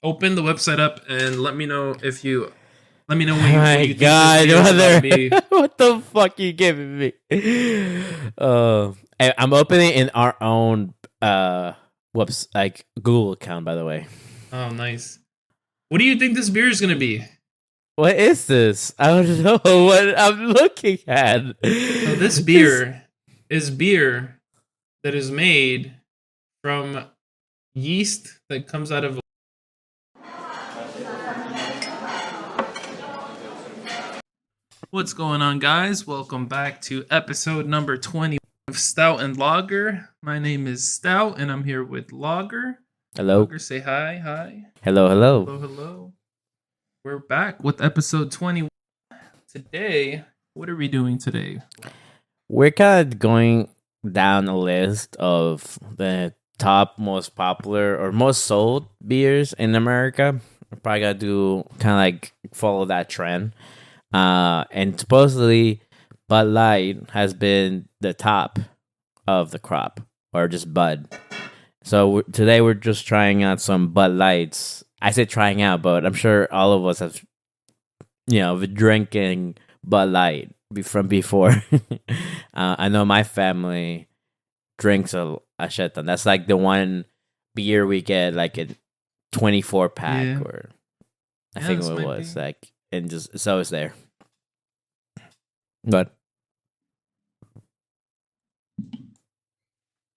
open the website up and let me know if you let me know Oh what my you think this god, beer is about to be. what the fuck you giving me? I'm opening in our own whoops, like Google account, by the way. Oh, nice. What do you think this beer is gonna be? What is this? I don't know what I'm looking at. So this This- beer is beer that is made from yeast that comes out of. What's going on, guys? Welcome back to episode number 20 of Stout and Lager. My name is Stout, and I'm here with Lager. Hello. Lager, say hi. Hi. Hello, hello. Hello, hello. We're back with episode 21. Today, what are we doing today? We're kind of going down a list of the top most popular or most sold beers in America. We're probably gonna do kind of like follow that trend. And supposedly Bud Light has been the top of the crop, or just Bud. So today we're just trying out some Bud Lights. I say trying out, but I'm sure all of us have, been drinking Bud Light from before. I know my family drinks a shit ton. That's like the one beer we get like a 24 pack, Yeah. or I Yeah, think this it might was be. like, and just so it's there. But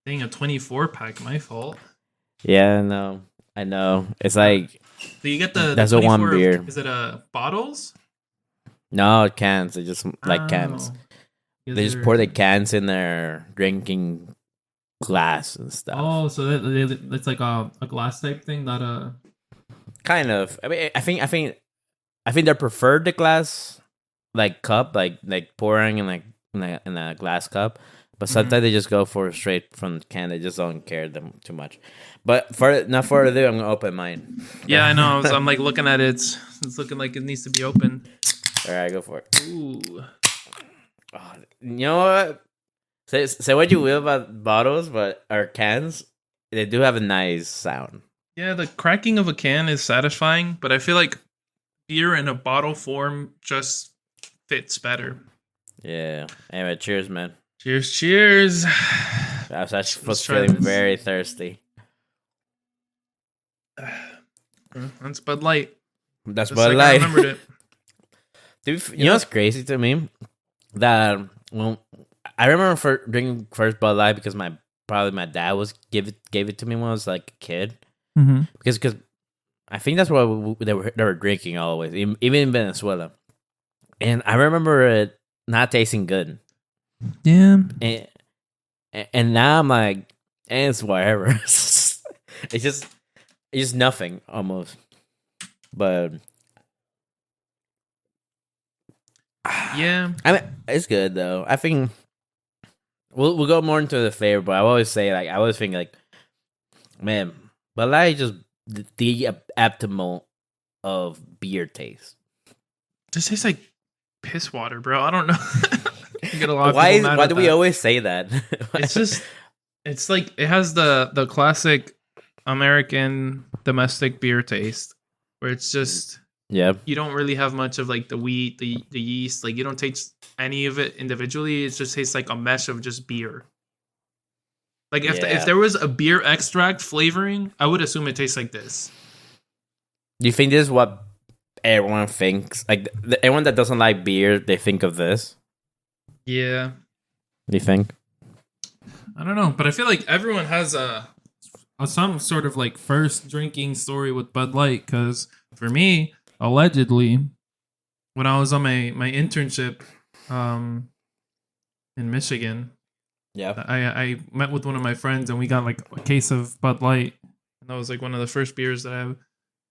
Being a 24 pack, my fault. yeah, no, I know. It's like So you get the that's a 24 one beer. is it bottles? No cans. They just like cans. Oh. They just pour the cans in their drinking glass and stuff. Oh, so that's like a glass type thing, not a. Kind of. I mean, I think they prefer the glass, like cup, like pouring in a glass cup. But sometimes they just go for straight from the can. They just don't care them too much. But for not further ado, I'm gonna open mine. Yeah, I know. I'm like looking at it. It's looking like it needs to be open. All right, go for it. Ooh. Oh, you know what? Say what you will about bottles, but our cans, they do have a nice sound. Yeah, the cracking of a can is satisfying, but I feel like beer in a bottle form just fits better. Yeah. Anyway, cheers, man. Cheers, cheers. I was actually Let's try feeling this. very thirsty. That's Bud Light. That's Just Bud like I Light. remembered it. Dude, you know what's crazy to me? That I remember for drinking first Bud Light because my dad gave it to me when I was like a kid. Mm-hmm. Because I think that's what they were drinking always, even in Venezuela. And I remember it not tasting good. Yeah. And now I'm like, it's whatever. it's just nothing almost. But Yeah. I mean, it's good though. I think we'll go more into the flavor, but I always say like I always think like, man, Bud Light is just the optimal of beer taste. This tastes like piss water, bro. I don't know. You get a lot of people mad Why at do we that. always say that? It's just, it's like it has the classic American domestic beer taste, where it's just yeah. you don't really have much of like the wheat, the yeast. Like you don't taste any of it individually. It just tastes like a mesh of just beer. Like if there was a beer extract flavoring, I would assume it tastes like this. Do you think this is what everyone thinks? Like everyone that doesn't like beer, they think of this. Yeah, Do you think? I don't know, but I feel like everyone has a some sort of like first drinking story with Bud Light. Because for me, allegedly, when I was on my internship, in Michigan, Yeah. I met with one of my friends and we got like a case of Bud Light, and that was like one of the first beers that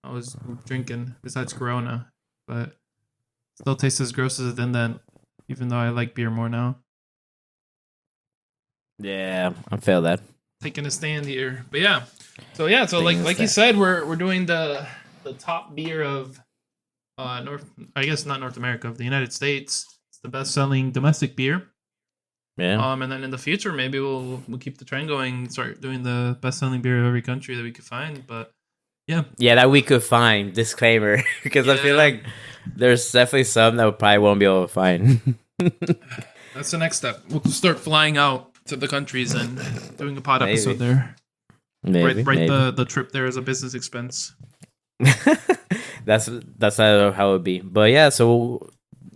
I was drinking besides Corona, but still tastes as gross as it did then, even though I like beer more now. Yeah, I feel that. Taking a stand here, but yeah, so like you said, we're doing the top beer of North, I guess not North America, of the United States. It's the best selling domestic beer. Yeah. And then in the future, maybe we'll keep the trend going, start doing the best selling beer of every country that we could find. But Yeah, that we could find. Disclaimer, because I feel Yeah. like there's definitely some that we probably won't be able to find. That's the next step. We'll start flying out to the countries and doing a pod episode Maybe. there. Maybe, Write maybe. the trip there as a business expense. That's how it would be. But yeah, so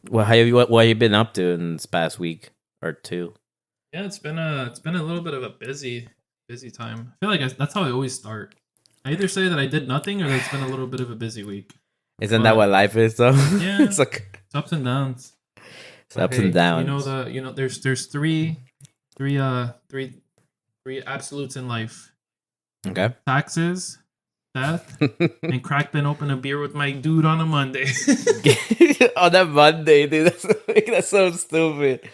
what have you been up to in this past week or two? Yeah, it's been a little bit of a busy time. I feel like that's how I always start. I either say that I did nothing or that it's been a little bit of a busy week. Isn't that what life is though? Yeah, It's like it's ups and downs. it's ups and downs. There's three absolutes in life: Okay. taxes, death, and crack been open a beer with my dude on a Monday. On that Monday, dude. That's so stupid.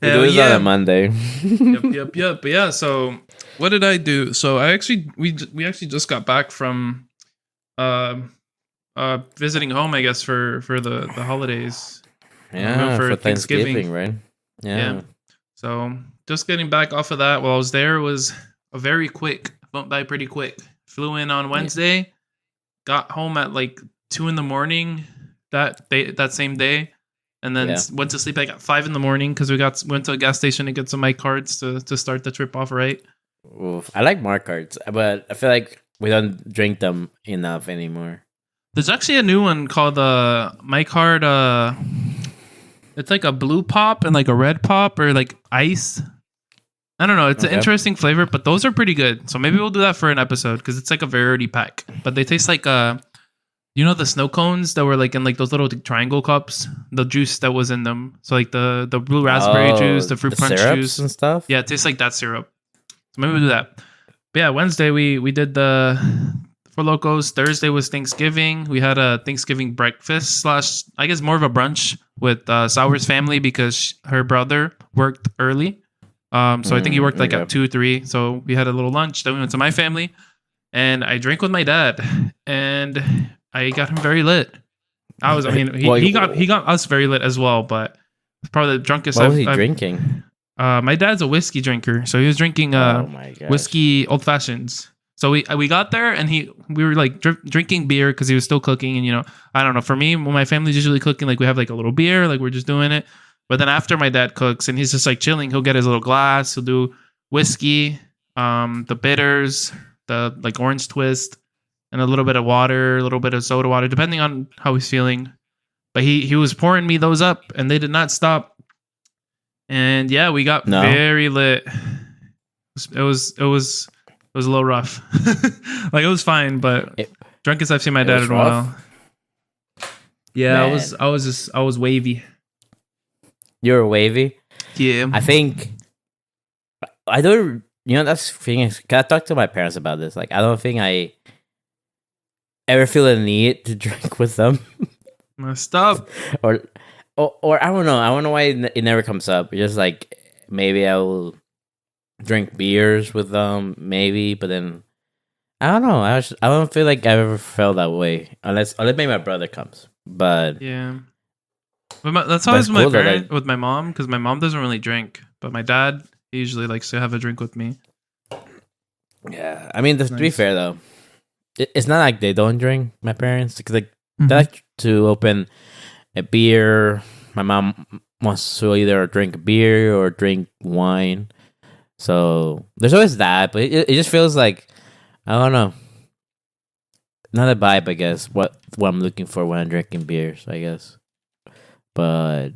We Hell do this on yeah. a Monday. Yep. But yeah, so what did I do? So we actually just got back from visiting home, I guess, for the holidays. Yeah, for for Thanksgiving. Thanksgiving, right? Yeah. So just getting back off of that while I was there was a very quick, went by pretty quick. Flew in on Wednesday, got home at like 2 a.m. that same day, and then went to sleep like at 5 a.m. because went to a gas station to get some mic cards to start the trip off right. Oof. I like mark cards, but I feel like we don't drink them enough anymore. There's actually a new one called mic card. It's like a blue pop and like a red pop or like ice. I don't know. It's an interesting flavor, but those are pretty good. So maybe we'll do that for an episode because it's like a rarity pack. But they taste like the snow cones that were like in like those little triangle cups. The juice that was in them. So like the blue raspberry juice, the fruit punch syrups juice and stuff. Yeah, it tastes like that syrup. So maybe we'll do that. But yeah, Wednesday we did the Four Locos. Thursday was Thanksgiving. We had a Thanksgiving breakfast / I guess more of a brunch with Sour's family because her brother worked early. So I think he worked like at 2, 3. So we had a little lunch. Then we went to my family, and I drank with my dad, and I got him very lit. He got us very lit as well, but probably the drunkest. What was he drinking? My dad's a whiskey drinker, so he was drinking whiskey old fashions. So we got there, and we were like drinking beer because he was still cooking, and I don't know. For me, when my family's usually cooking, like we have like a little beer, like we're just doing it. But then after my dad cooks and he's just like chilling, he'll get his little glass. He'll do whiskey, the bitters, the like orange twist, and a little bit of water, a little bit of soda water, depending on how he's feeling. But he was pouring me those up, and they did not stop. And yeah, we got very lit. It was a little rough. Like it was fine, but drunkest I've seen my dad in a while. Yeah, man. I was wavy. You were wavy? Yeah. I think I don't. That's the thing. I talked to my parents about this. Like, I don't think I ever feel a need to drink with them. Messed up. Or I don't know. I don't know why it never comes up. It's just like maybe I will drink beers with them, maybe. But then I don't know. I don't feel like I ever felt that way unless maybe my brother comes. But yeah. But that's always with my mom, because my mom doesn't really drink, but my dad usually likes to have a drink with me. Yeah, I mean, to be fair though, it's not like they don't drink. My parents, because like they like to open a beer. My mom wants to either drink beer or drink wine. So there's always that, but it just feels like I don't know, not a vibe. I guess what I'm looking for when I'm drinking beers. I guess. But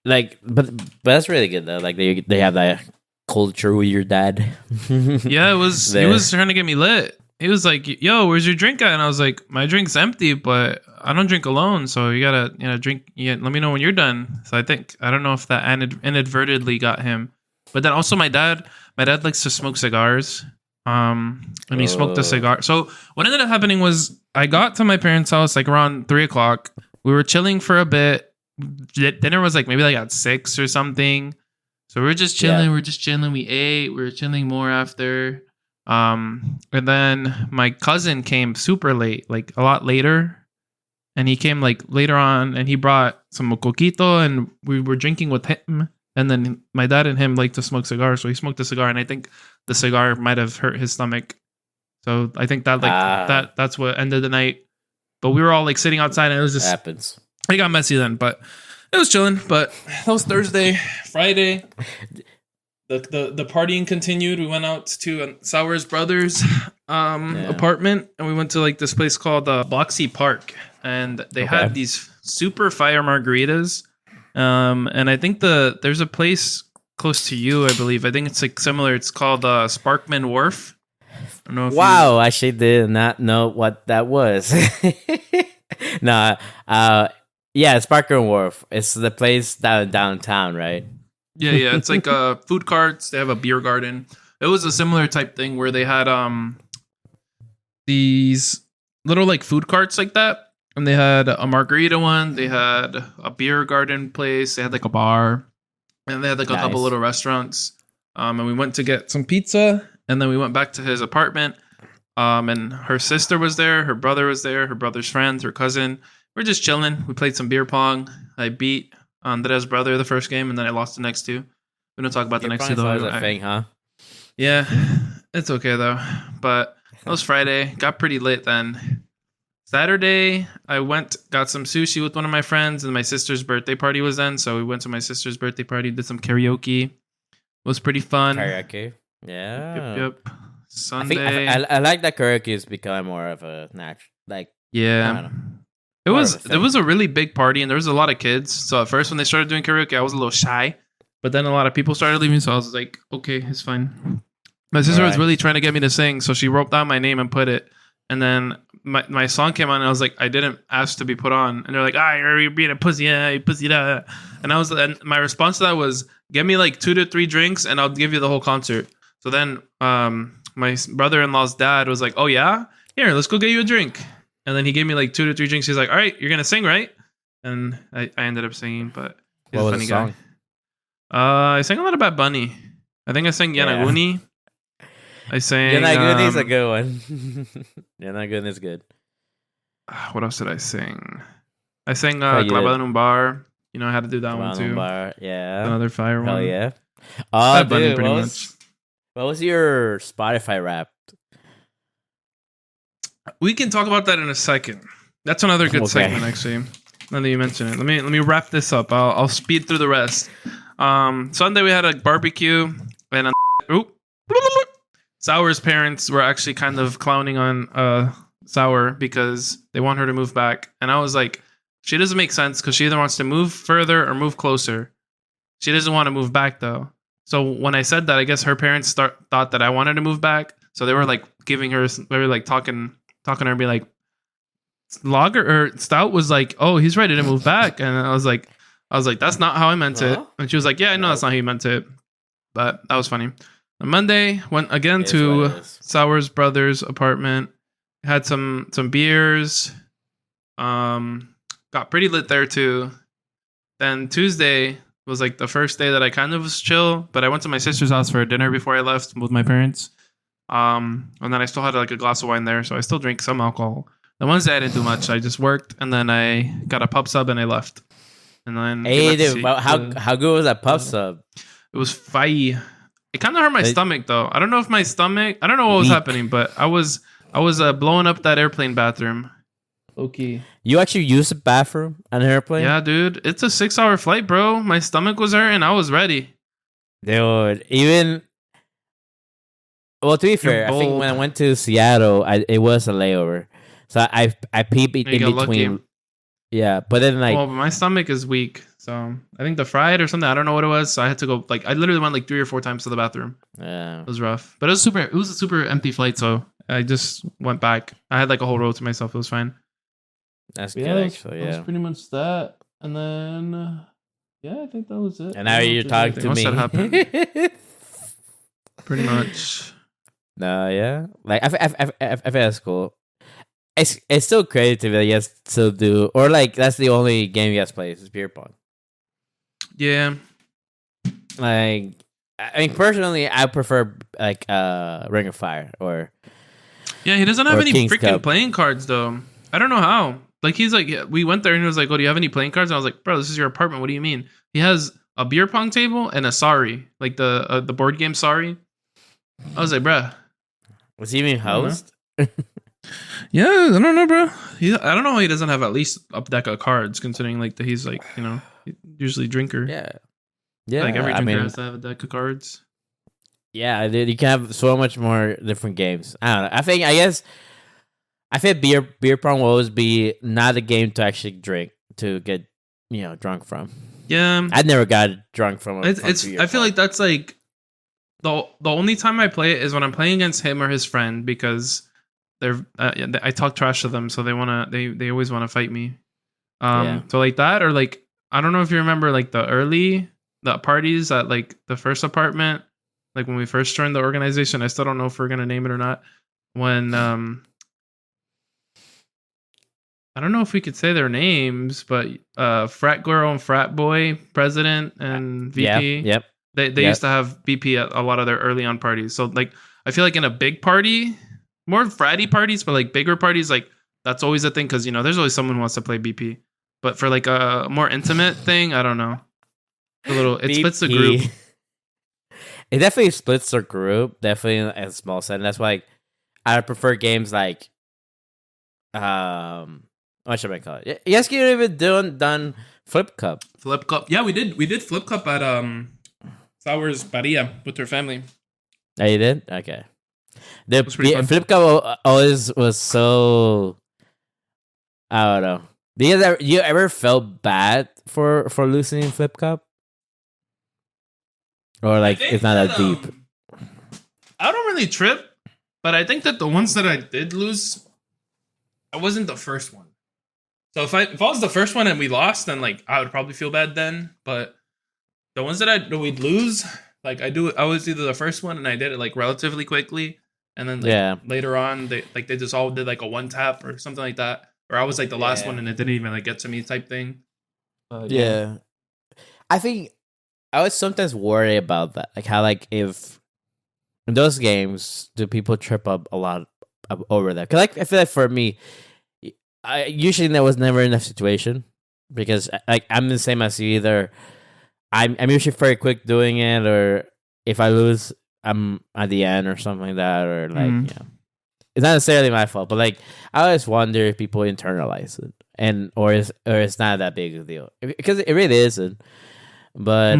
that's really good though. Like they have that culture with your dad. Yeah, he was trying to get me lit. He was like, "Yo, where's your drink at?" And I was like, "My drink's empty, but I don't drink alone, so you gotta drink. Yeah, let me know when you're done." So I don't know if that inadvertently got him, but then also my dad likes to smoke cigars. And he smoked a cigar. So what ended up happening was I got to my parents' house like around 3:00. We were chilling for a bit. Dinner was like maybe like at 6 or something. So we were just chilling. Yeah. We were just chilling. We ate. We were chilling more after. And then my cousin came super late, like a lot later. And he came like later on, and he brought some coquito, and we were drinking with him. And then my dad and him like to smoke cigars, so he smoked a cigar, and I think the cigar might have hurt his stomach. So I think that that's what ended the night. But we were all like sitting outside, and it was just happens. It got messy then, but it was chilling. But that was Thursday. Friday, the partying continued. We went out to Sour's brother's apartment, and we went to like this place called Boxy Park, and they had these super fire margaritas. And I think there's a place close to you, I believe. I think it's like similar. It's called Sparkman Wharf. I don't know if I actually did not know what that was. No, yeah, Sparkman Wharf. It's the place downtown, right? Yeah. It's like food carts. They have a beer garden. It was a similar type thing where they had these little like food carts like that, and they had a margarita one. They had a beer garden place. They had like a bar, and they had like a couple little restaurants. And we went to get some pizza, and then we went back to his apartment. And her sister was there. Her brother was there. Her brother's friends. Her cousin. We're just chilling. We played some beer pong. I beat Andres' brother the first game, and then I lost the next two. We don't talk about the next two though. A thing, huh? Yeah, it's okay though. But that was Friday. Got pretty lit then. Saturday, I got some sushi with one of my friends, and my sister's birthday party was then. So we went to my sister's birthday party, did some karaoke. It was pretty fun. Karaoke, yeah. Yep. Sunday, I like that karaoke is becoming more of a natural, like yeah. It was a really big party, and there was a lot of kids. So at first, when they started doing karaoke, I was a little shy, but then a lot of people started leaving, so I was like, okay, it's fine. My sister was really trying to get me to sing, so she wrote down my name and put it. And then my song came on, and I was like, I didn't ask to be put on. And they're like, you're being a pussy, you pussy da. And my response to that was, get me like 2 to 3 drinks, and I'll give you the whole concert. So then my brother-in-law's dad was like, oh yeah? Here, let's go get you a drink. And then he gave me like 2 to 3 drinks. He's like, all right, you're going to sing, right? And I ended up singing, but he's a funny guy. I sang a lot of Bad Bunny. I think I sang Yanaguni. I sang... Yanaguni is a good one. Yanaguni is good. What else did I sing? I sang Clavado en un Bar. You know, I had to do that one too. Bar. Yeah. Another fire one. Hell yeah. Bad Bunny, pretty much. What was your Spotify rap? We can talk about that in a second. That's another good segment, actually. Now that you mention it, let me wrap this up. I'll speed through the rest. Sunday we had a barbecue, and Sour's parents were actually kind of clowning on Sour because they want her to move back, and I was like, she doesn't make sense because she either wants to move further or move closer. She doesn't want to move back though. So when I said that, I guess her parents thought that I wanted to move back, so they were like giving her, they were like talking to her and be like, Lager or Stout was like, oh, he's ready to move back, and I was like, that's not how I meant it. And she was like, yeah, I know that's not how you meant it, but that was funny. On Monday, went again to Sour's brother's apartment, had some beers, got pretty lit there too. Then Tuesday was like the first day that I kind of was chill, but I went to my sister's house for a dinner before I left with my parents. And then I still had like a glass of wine there, so I still drank some alcohol. The Wednesday I didn't do much. I just worked, and then I got a pub sub and I left. And then how good was that pub sub? It was fire. It kind of hurt my stomach though. I don't know what was happening, but I was blowing up that airplane bathroom. Okay. You actually used the bathroom on an airplane? Yeah, dude. It's a 6-hour flight, bro. My stomach was hurting. I was ready. Dude, well, to be fair, I think when I went to Seattle, it was a layover. So I peeped in between. Lucky. Yeah, but then like... Well, my stomach is weak. So I think the fried or something. I don't know what it was. So I had to go, like, I literally went like 3 or 4 times to the bathroom. Yeah. It was rough. But it was a super empty flight. So I just went back. I had like a whole row to myself. It was fine. That's good, actually. Yeah. That was pretty much that. And then, I think that was it. And now you're talking to me. That happened. Pretty much. No, yeah. Like, I think that's cool. It's still creative that you guys still do. Or, like, that's the only game you guys play is beer pong. Yeah. Like, I mean, personally, I prefer, like, Ring of Fire or... Yeah, he doesn't have any King's freaking Cup. Playing cards, though. I don't know how. Like, he's like, we went there and he was like, oh, do you have any playing cards? And I was like, bro, this is your apartment. What do you mean? He has a beer pong table and a Sorry, like the board game Sorry. I was like, bruh. Was he even host? Yeah, I don't know, bro. I don't know how he doesn't have at least a deck of cards, considering like that he's like usually drinker. Yeah, yeah. Like every I drinker mean, has to have a deck of cards. yeah, dude, you can have so much more different games. I don't know. I think beer pong will always be not a game to actually drink to get drunk from. Yeah, I never got drunk from it's. I feel like that's like the only time I play it is when I'm playing against him or his friend because they're I talk trash to them, so they always want to fight me. So like that, or like I don't know if you remember like the parties at like the first apartment, like when we first joined the organization. I still don't know if we're gonna name it or not. When I don't know if we could say their names, but frat girl and frat boy, president and VP. Yep. They used to have BP at a lot of their early on parties. So like I feel like in a big party, more fratty parties, but like bigger parties, like that's always a thing because there's always someone who wants to play BP. But for like a more intimate thing, I don't know. It splits the group. It definitely splits the group, definitely in a small setting. That's why I prefer games like what should I call it? Yes, you even done Flip Cup. Flip Cup. Yeah, we did Flip Cup at Sours Paria with her family. Oh, you did? Okay. The Flip Cup always was so, I don't know. You ever felt bad for losing in Flip Cup? Or like it's not that deep? I don't really trip, but I think that the ones that I did lose, I wasn't the first one. So if I was the first one and we lost, then like I would probably feel bad then. But the ones that we'd lose, like I was either the first one and I did it like relatively quickly, and then later on they just all did like a one tap or something like that, or I was like the last one and it didn't even like get to me type thing. Yeah, I think I was sometimes worried about that, like how like if in those games do people trip up a lot over that? Because like I feel like for me, I usually was never in that situation because like I'm the same as you. Either I'm usually very quick doing it, or if I lose, I'm at the end or something like that, or like it's not necessarily my fault, but like I always wonder if people internalize it or it's not that big of a deal because it really isn't. But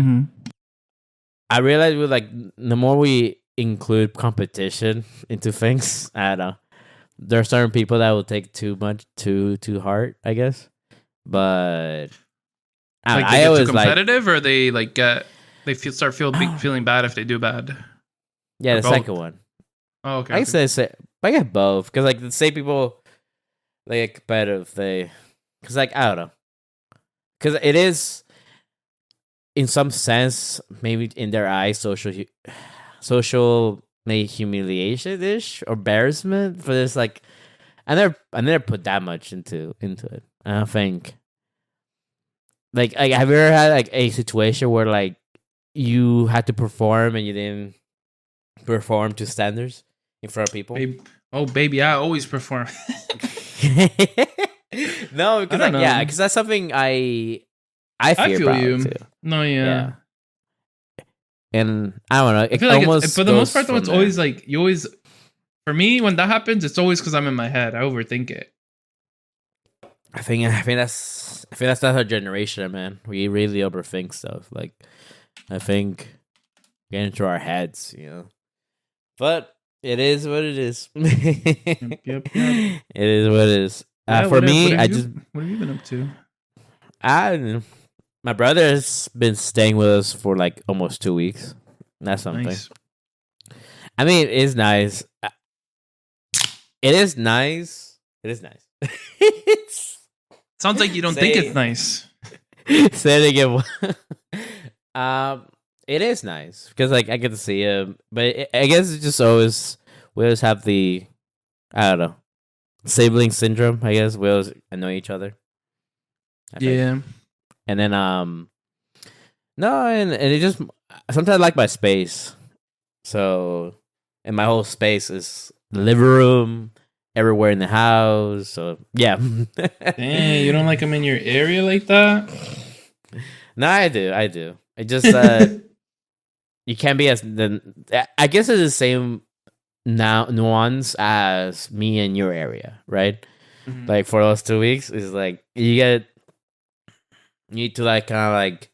I realize with like the more we include competition into things, I don't know. There are certain people that will take too much too hard, I guess. But like they get too competitive, or they like start feeling bad if they do bad. Yeah, the second one. Oh, okay. I say I get both because like the same people they get competitive. Because like I don't know, because it is in some sense maybe in their eyes social maybe humiliation-ish or embarrassment for this. Like I never put that much into it. I don't think like have you ever had like a situation where like you had to perform and you didn't perform to standards in front of people? Baby, I always perform. No, because like because that's something I fear feel you too. No, yeah. And I don't know. I feel like for the most part, though, it's always like for me, when that happens, it's always because I'm in my head. I overthink it. I think that's not our generation, man. We really overthink stuff. Like, I think get into our heads, But it is what it is. Yep. It is what it is. For me, what have you been up to? I don't know. My brother has been staying with us for like almost 2 weeks. That's something. Nice. I mean, it is nice. It is nice. Sounds like you don't think it's nice. Say it again. It is nice because like I get to see him, but I guess it's just we always have the I don't know sibling syndrome. I guess we always annoy each other. Yeah. And then no, and it just sometimes I like my space. So, and my whole space is the living room, everywhere in the house. So yeah. Dang, you don't like them in your area like that? No, I do. It just you can't be as I guess it's the same now nuance as me in your area, right? Like for those 2 weeks, it's like you need to like kind of like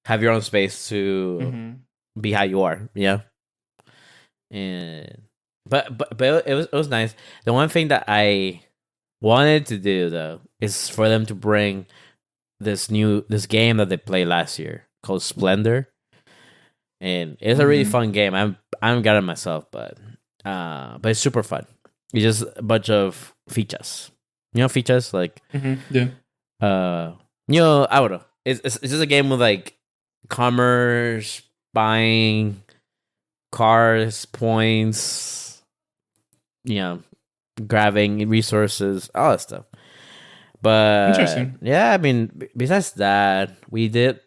have your own space to be how you are, yeah. And but it was nice. The one thing that I wanted to do though is for them to bring this game that they played last year called Splendor, and it's a really fun game. I haven't got it myself, but it's super fun. It's just a bunch of features. You know, features like yeah. I don't know. It's just a game with like commerce, buying cars, points, grabbing resources, all that stuff. But interesting. Yeah, I mean, besides that, we did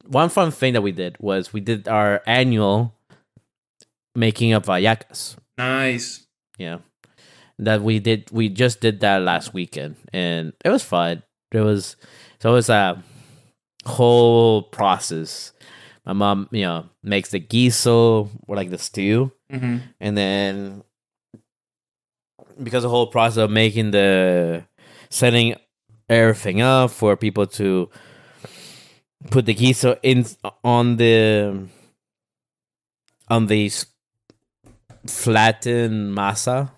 one fun thing that we did was we did our annual making of yakas. Nice. Yeah, that we just did that last weekend, and it was fun. It was a whole process. My mom, makes the guiso or like the stew, and then because the whole process of making setting everything up for people to put the guiso in on the flattened masa,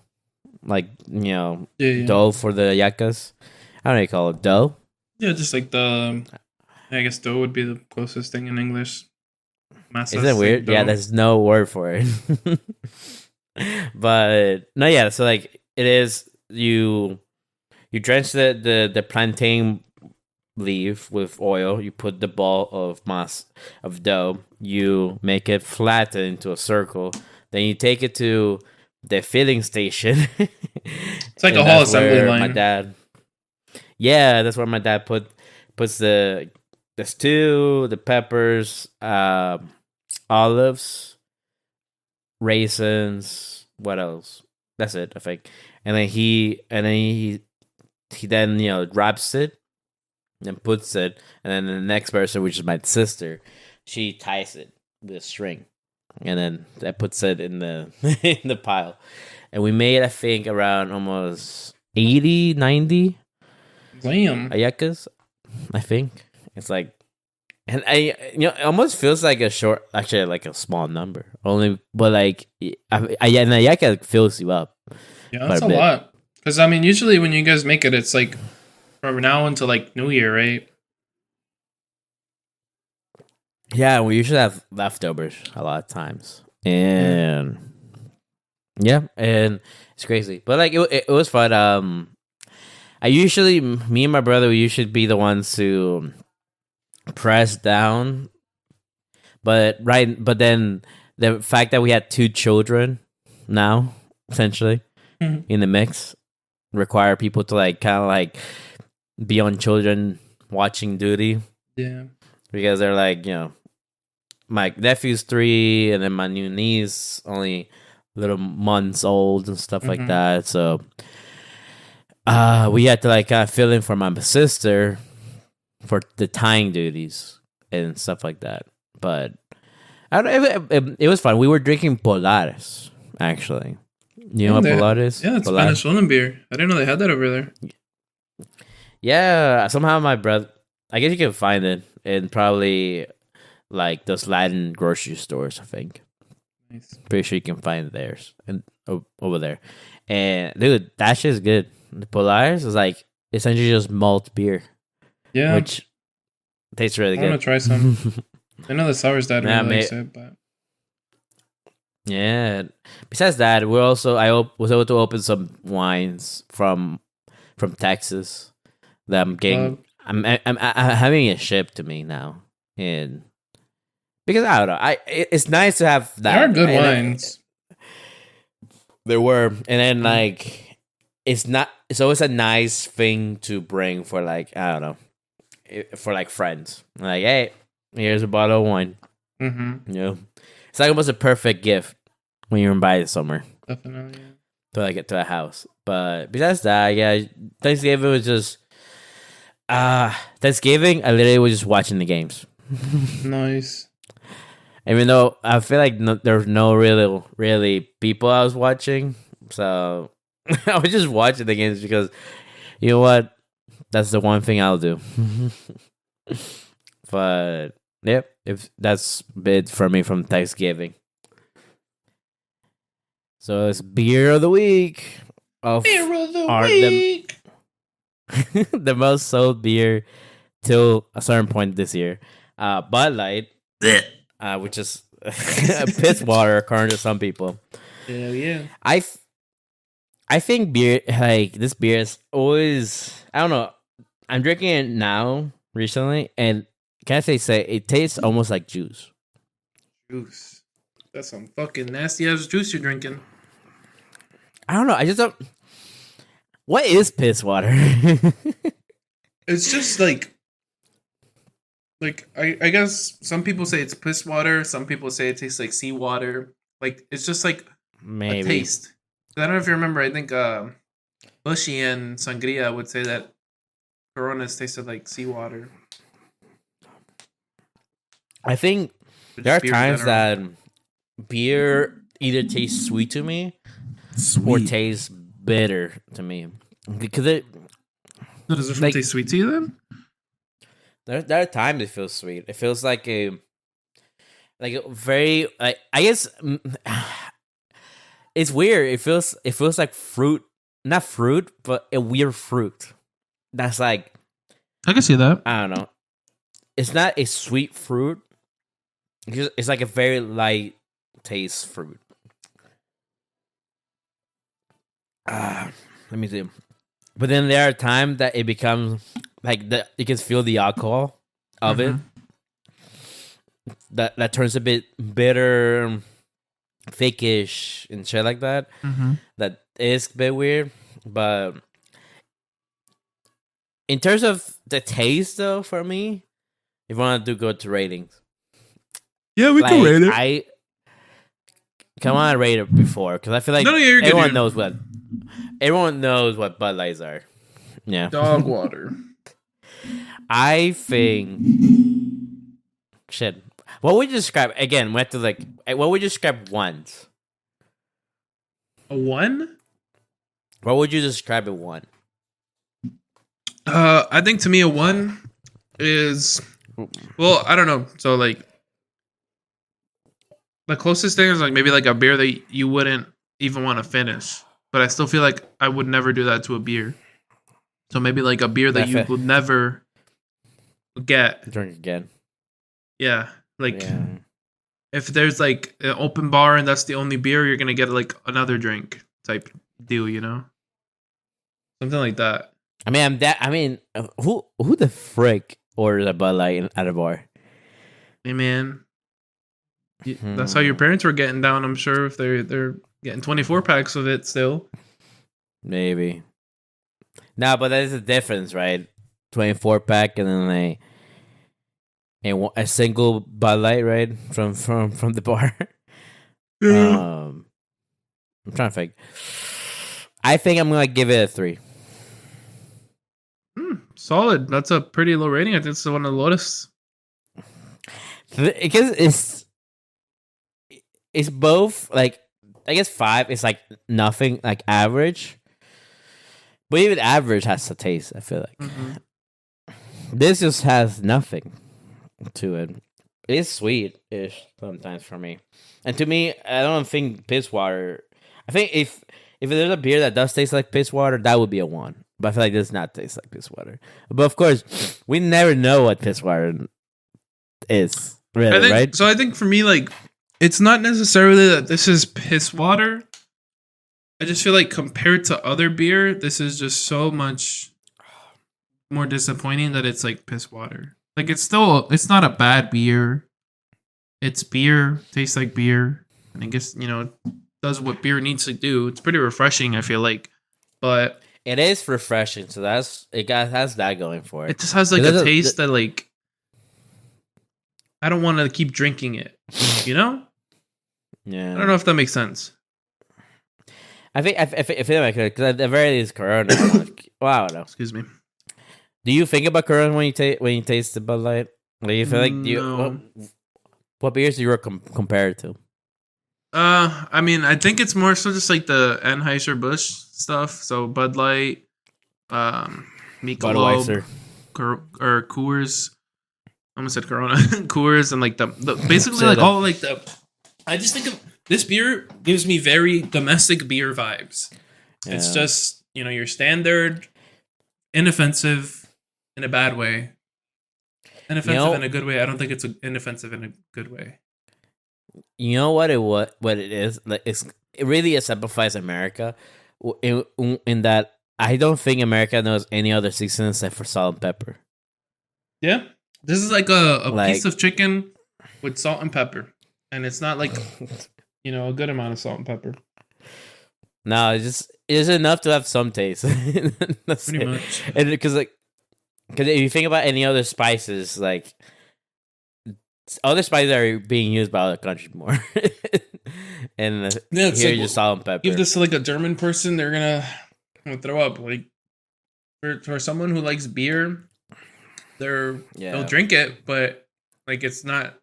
like dough for the yakas. I don't know how you call it, dough. Yeah, just like I guess dough would be the closest thing in English. Masa Isn't it weird? dough. Yeah, there's no word for it. But no, yeah. So like it is, you drench the plantain leaf with oil. You put the ball of dough. You make it flat into a circle. Then you take it to the filling station. It's like a whole assembly line. My dad. Yeah, that's where my dad puts the stew, the peppers, olives, raisins. What else? That's it, I think. And then he wraps it and puts it, and then the next person, which is my sister, she ties it with a string, and then that puts it in the in the pile. And we made, I think, around almost 80, 90 ayakas. I think it's like, and it almost feels like actually like a small number. Only, but like, an ayaka fills you up. Yeah, that's a lot. Because I mean, usually when you guys make it, it's like from now until like New Year, right? Yeah, we usually have leftovers a lot of times, and and it's crazy. But like, it was fun. Me and my brother, we usually be the ones to press down, but then the fact that we had 2 children now, essentially, in the mix, require people to like kind of like be on children watching duty. Yeah, because they're like, my nephew's 3, and then my new niece only little months old and stuff like that. So we had to like kind of fill in for my sister for the tying duties and stuff like that. But I don't know, it was fun. We were drinking Polaris, actually. You know what Polaris? Yeah, it's Venezuelan beer. I didn't know they had that over there. Yeah, somehow my brother, I guess you can find it in probably like those Latin grocery stores, I think. Nice. Pretty sure you can find theirs and over there. And dude, that shit's good. The Polaris is like essentially just malt beer. Yeah. Which tastes really good. I want to try some. I know the Sour's dad really likes it, but yeah. Besides that, I was able to open some wines from Texas that I'm getting. I'm having it shipped to me now, and because I don't know, it's nice to have that. They are good wines. There were, and then like it's always a nice thing to bring for like, I don't know, for like friends. Like, hey, here's a bottle of wine. It's like almost a perfect gift when you're invited somewhere. Definitely. To like get to a house. But besides that, yeah, Thanksgiving was just Thanksgiving. I literally was just watching the games. Nice. Even though I feel like there's no really people I was watching, so I was just watching the games because you know what? That's the one thing I'll do. But yep, if that's it for me from Thanksgiving. So it's beer of the week. Beer of the our week. the most sold beer till a certain point this year. Bud Light, which is piss water according to some people. Hell yeah. I think beer, like this beer is always, I don't know. I'm drinking it now recently, and can I say it tastes almost like juice. Juice. That's some fucking nasty ass juice you're drinking. I don't know. I just don't. What is piss water? It's just like I guess some people say it's piss water. Some people say it tastes like seawater. Like it's just like Maybe a taste. I don't know if you remember. I think Bushy and Sangria would say that Coronas tasted like seawater. I think there are times that beer either tastes sweet to me or tastes bitter to me because it. No, does it taste sweet to you then? There are times it feels sweet. It feels like a very I guess it's weird. It feels like fruit, not fruit, but a weird fruit. That's like I can see that. I don't know. It's not a sweet fruit. It's like a very light taste fruit. Let me see. But then there are times that it becomes like you can feel the alcohol of it. That turns a bit bitter, fakeish, and shit like that. That is a bit weird. But in terms of the taste, though, for me, if you want to go to ratings, yeah, we can rate it. Come on, rate it before because I feel like everyone knows what Bud Lights are. Yeah, dog water. I think shit. What would you describe again? We have to what would you describe once? A 1? What would you describe a 1? I think to me a 1 is I don't know. So like the closest thing is like maybe like a beer that you wouldn't even want to finish, but I still feel like I would never do that to a beer. So maybe like a beer that you would never get. Drink again. Yeah. Like if there's like an open bar and that's the only beer, you're going to get like another drink type deal, you know? Something like that. I mean, who the frick orders a Bud Light at a bar? Hey man, that's how your parents were getting down. I'm sure if they're getting 24 packs of it still. Maybe. No, but there's a difference, right? 24 pack and then a single Bud Light, right? From the bar. I'm trying to think. I think I'm gonna give it a 3. Solid. That's a pretty low rating. I think it's one of the lowest. Because it's both like I guess 5 is like nothing, like average. But even average has to taste, I feel like. This just has nothing to it. It's sweet-ish sometimes for me. And to me, I don't think piss water... I think if there's a beer that does taste like piss water, that would be a 1. But I feel like it does not taste like piss water. But of course, we never know what piss water is. Really, right? So I think for me, like, it's not necessarily that this is piss water. I just feel like compared to other beer, this is just so much more disappointing that it's like piss water. Like it's not a bad beer. It's beer, tastes like beer. And I guess, does what beer needs to do. It's pretty refreshing, I feel like. But it is refreshing, so has that going for it. It just has like a taste that like I don't want to keep drinking it. You know? Yeah. I don't know if that makes sense. I think because at the very least, Corona. Wow, no. Excuse me. Do you think about Corona when you taste the Bud Light? Like you feel like What beers you were compared to? I mean, I think it's more so just like the Anheuser Busch stuff. So Bud Light, Michelob, Budweiser. or Coors. I almost said Corona, Coors, and like the basically Shut like up. all like the. I just think of this beer gives me very domestic beer vibes. It's Yeah. just your standard, inoffensive in a bad way, inoffensive in a good way. I don't think it's inoffensive in a good way. You know what it is? Like it really exemplifies America in that I don't think America knows any other season except for salt and pepper. Yeah, this is like a Like- piece of chicken with salt and pepper, and it's not like a good amount of salt and pepper. No, it's enough to have some taste. That's Pretty it. much. And because if you think about any other spices, like other spices are being used by other countries more, and Yeah, it's here like, just salt and pepper. give this to like a German person, they're gonna throw up. Like for someone who likes beer, they'll drink it, but like it's not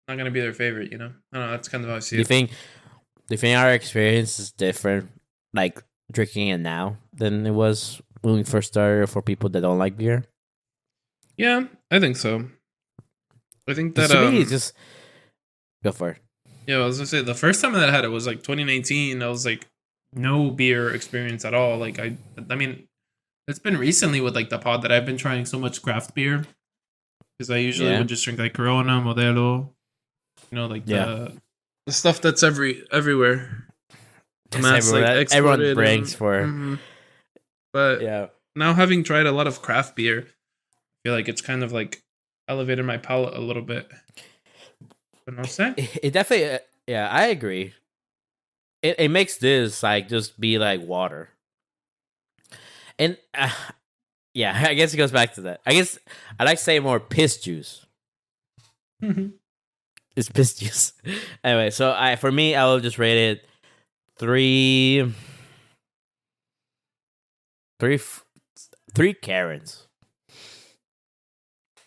gonna be their favorite. I don't know. That's kind of how I see Do you it. think our experience is different, like drinking it now than it was when we first started for people that don't like beer? Yeah, I think so. I think that To me, it's just go for it. yeah, I was gonna say the first time that I had it was like 2019. I was like no beer experience at all. Like I mean, it's been recently with like the pod that I've been trying so much craft beer because I usually would just drink like Corona, Modelo, like the stuff that's everywhere. That's everyone brings for. Mhm. But Yeah, now having tried a lot of craft beer, I feel like it's kind of like elevated my palate a little bit. But no say? it definitely. Yeah, I agree. It makes this like just be like water, and yeah, I guess it goes back to that. I guess I like saying more piss juice. It's piss juice. Anyway, so for me, I will just rate it three Karens.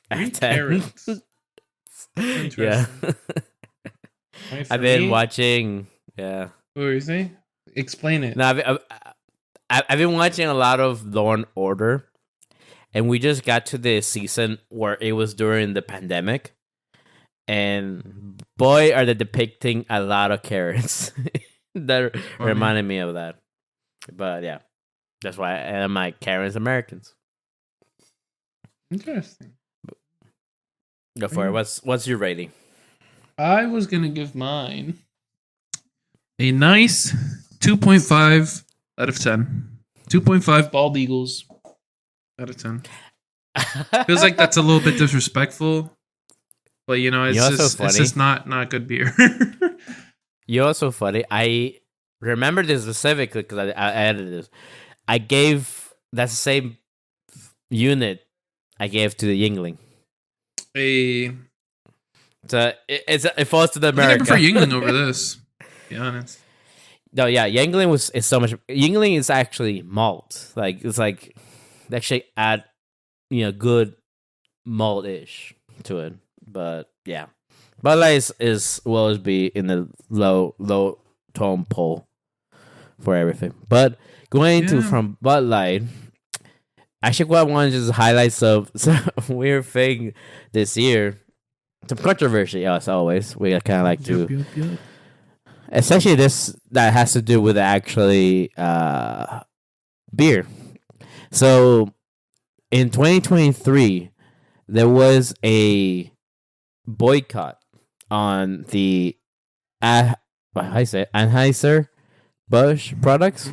Three 10. Karens. Yeah. Right, I've for been me- watching. Yeah. What were you saying? Explain it. No, I've been watching a lot of Law and Order, and we just got to the season where it was during the pandemic, and boy, are they depicting a lot of Karens that reminded me of that. But yeah, that's why I am like Karens Americans. Interesting. Go for it. What's your rating? I was gonna give mine a nice 2.5 out of 10. 2.5 bald eagles out of 10. Feels like that's a little bit disrespectful, but it's just not good beer. You're also funny. I remember this specifically because I added this. I gave that's the same unit I gave to the Yingling. So it falls to the I think I America. prefer Yingling over this. To be honest. No, yeah, Yingling is so much. Yingling is actually malt. Like it's like they actually add good malt ish to it. But yeah, Bud Light will always be in the low tone pole for everything. But going into from Bud Light, actually, what I want to just highlight some weird thing this year. Some controversy, as always. We kind of like to, especially this that has to do with actually beer. So in 2023, there was a boycott on the Anheuser Busch products,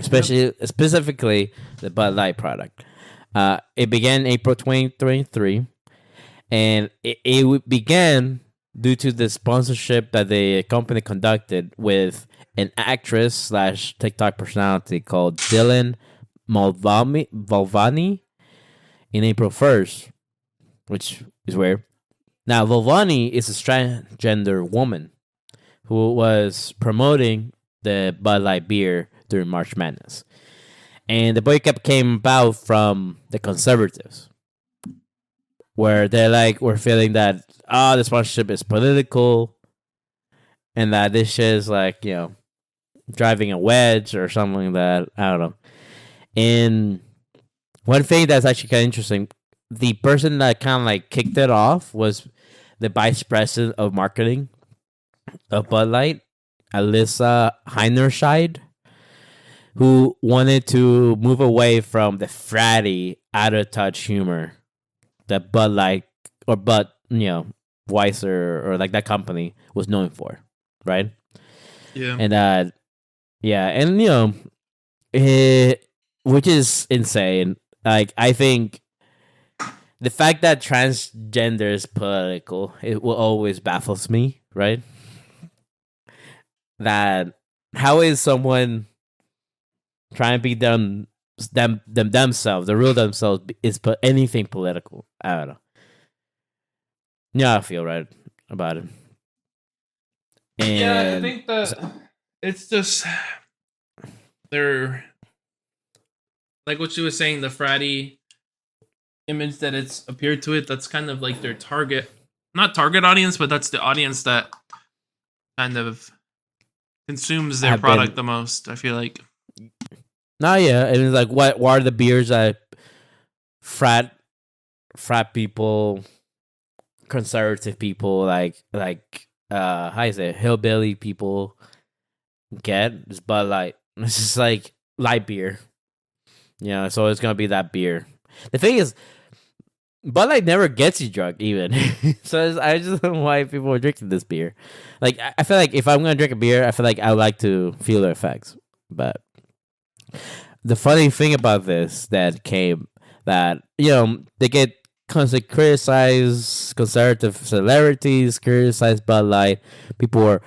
specifically the Bud Light product. It began April 2023. And it began due to the sponsorship that the company conducted with an actress / TikTok personality called Dylan Mulvaney in April 1st, which is weird. Now, Mulvaney is a transgender woman who was promoting the Bud Light beer during March Madness. And the boycott came about from the conservatives, where we're feeling that the sponsorship is political, and that this shit is like driving a wedge or something like that. I don't know. And one thing that's actually kind of interesting, the person that kind of like kicked it off was the vice president of marketing of Bud Light, Alyssa Heinerscheid, who wanted to move away from the fratty, out of touch humor that Bud Light or Weiser or like that company was known for, right? Yeah. And which is insane. Like, I think the fact that transgender is political, it will always baffles me, right? That how is someone trying to be themselves, the real themselves, is put anything political? I don't know. Yeah, I feel right about it. And yeah, I think that it's just they're like what you were saying, the fratty image that it's appeared to it. That's kind of like their not target audience, but that's the audience that kind of consumes their product the most. I feel like. No, yeah, and it's like what are the beers that frat people, conservative people, like how you say, hillbilly people get? It's Bud Light. It's just like light beer. So it's gonna be that beer. The thing is, Bud Light never gets you drunk, even. So I just don't know why people are drinking this beer. Like, I feel like if I'm gonna drink a beer, I feel like I would like to feel the effects. But the funny thing about this that came that they get constantly criticized, conservative celebrities criticize Bud Light. People were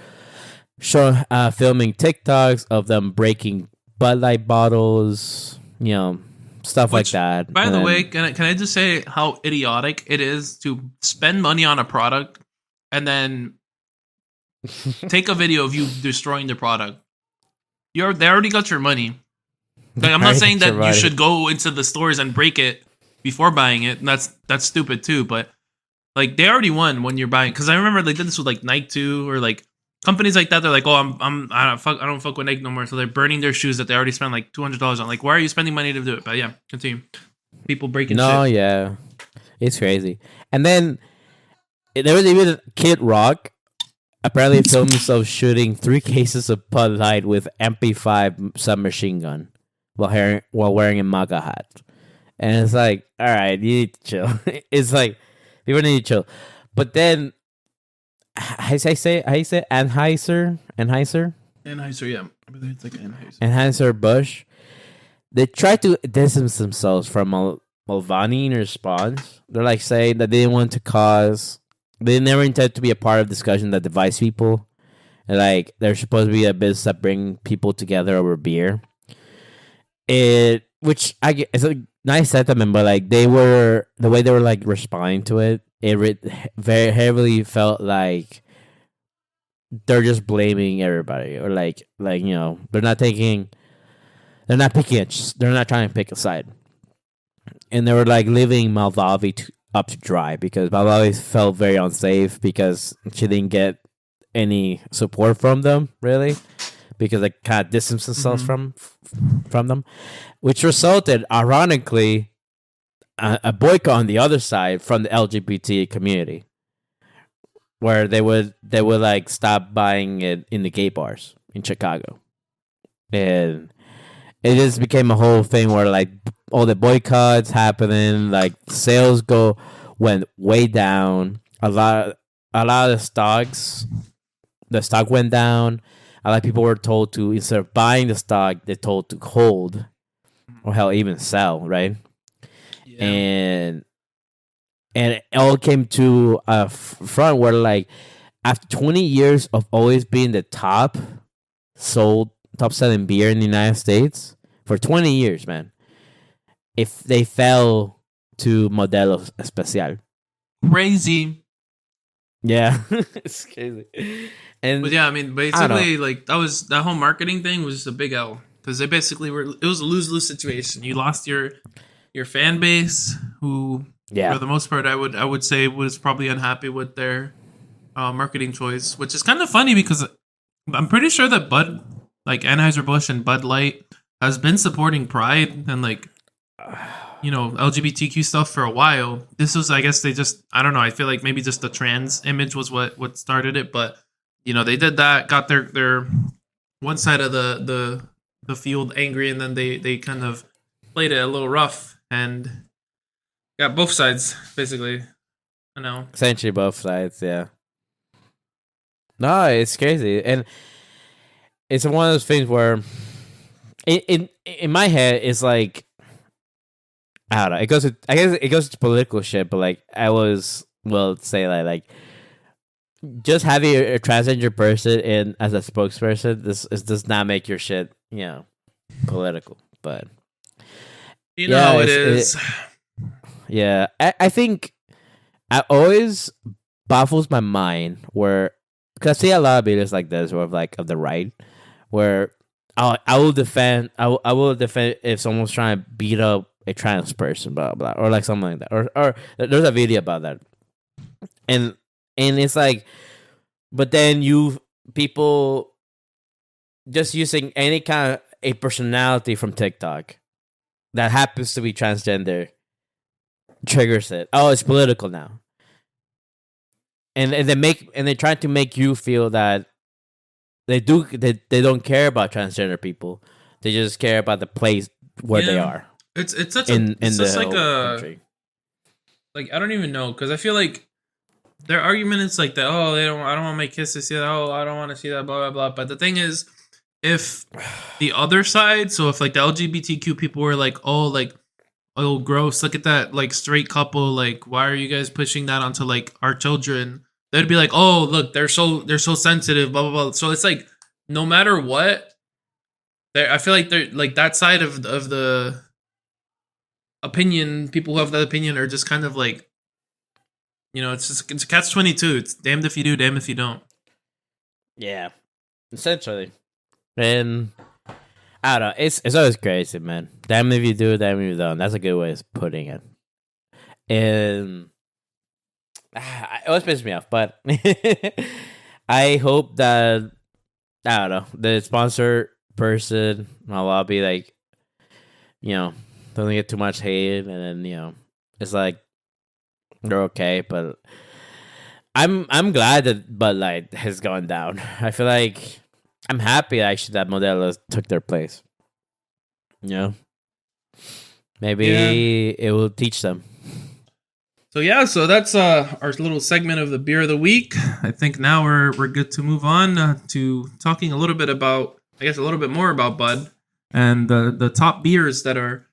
filming TikToks of them breaking Bud Light bottles, stuff like that. By the way, can I just say how idiotic it is to spend money on a product and then take a video of you destroying the product? They already got your money. Like, I'm not saying that you should go into the stores and break it before buying it. And that's stupid too. But like, they already won when you're buying. Because I remember they did this with like Nike too, or like companies like that. They're like, oh, I don't fuck with Nike no more. So they're burning their shoes that they already spent like $200 on. Like, why are you spending money to do it? But yeah, continue. People breaking shit. No, yeah, it's crazy. And then there was even Kid Rock. Apparently, filmed himself shooting 3 cases of Bud Light with MP5 submachine gun while wearing a MAGA hat. And it's like, all right, you need to chill. It's like, people need to chill. But then, how you say Anheuser, yeah. I believe it's like Anheuser-Busch. They tried to distance themselves from Mulvaney in response. They're like saying that they didn't want to cause. They never intended to be a part of discussion that divides people. And like, they're supposed to be a business that bring people together over beer. Which it's a nice sentiment, but like the way they were like responding to it, very heavily felt like they're just blaming everybody, or like they're not trying to pick a side, and they were like leaving Malvavi up to dry because Malvavi felt very unsafe because she didn't get any support from them really, because they kind of distanced themselves from them, which resulted, ironically, a boycott on the other side from the LGBT community, where they would like stop buying it in the gay bars in Chicago, and it just became a whole thing where like all the boycotts happening, like sales went way down. A lot of the stock went down. A lot of people were told to, instead of buying the stock, they're told to hold, or hell, even sell, right? Yeah. And it all came to a front where, like, after 20 years of always being the top selling beer in the United States, for 20 years, man, if they fell to Modelo Especial. Crazy. Yeah, it's crazy. But yeah, I mean, basically, like, that whole marketing thing was just a big L, because they basically it was a lose-lose situation. You lost your fan base, who Yeah. For the most part, I would say was probably unhappy with their marketing choice, which is kind of funny because I'm pretty sure that Bud, like Anheuser Busch and Bud Light, has been supporting Pride and like LGBTQ stuff for a while. This was, I guess, they just, I don't know. I feel like maybe just the trans image was what started it, but they did that, got their one side of the field angry, and then they kind of played it a little rough and got both sides basically. I know. Essentially both sides, yeah. No, it's crazy. And it's one of those things where in my head it's like, I don't know. I guess it goes to political shit, but like I was will say like just having a transgender person in as a spokesperson, this does not make your shit, political. But You know how it is. yeah, I think I always baffles my mind where, because I see a lot of videos like this, or of the right, where I will defend if someone's trying to beat up a trans person, blah blah, or like something like that, or there's a video about that, and it's like, but then people just using any kind of a personality from TikTok that happens to be transgender triggers it. Oh, it's political now, and they try to make you feel that they don't care about transgender people. They just care about the place where they are. It's such it's just like country. Like I don't even know, because I feel like their argument is like that. Oh, I don't want my kids to see that. Oh, I don't want to see that. Blah blah blah. But the thing is, if the other side, so if like the LGBTQ people were like, oh gross, look at that like straight couple, like why are you guys pushing that onto like our children? They'd be like, oh look, they're so sensitive, blah blah blah. So it's like no matter what, I feel like they're like that side of the opinion. People who have that opinion are just kind of like, it's a catch-22. It's damned if you do, damned if you don't. Yeah, essentially. And I don't know. It's always crazy, man. Damn if you do, damn if you don't. That's a good way of putting it. And it always pisses me off, but I hope that, I don't know, the sponsor person will be like, doesn't get too much hate, and then it's like they're okay. But I'm glad that Bud Light has gone down. I feel like I'm happy actually that Modelo took their place. Maybe it will teach them. So that's our little segment of the beer of the week. I think now we're good to move on to talking a little bit about, I guess, a little bit more about Bud and the top beers that are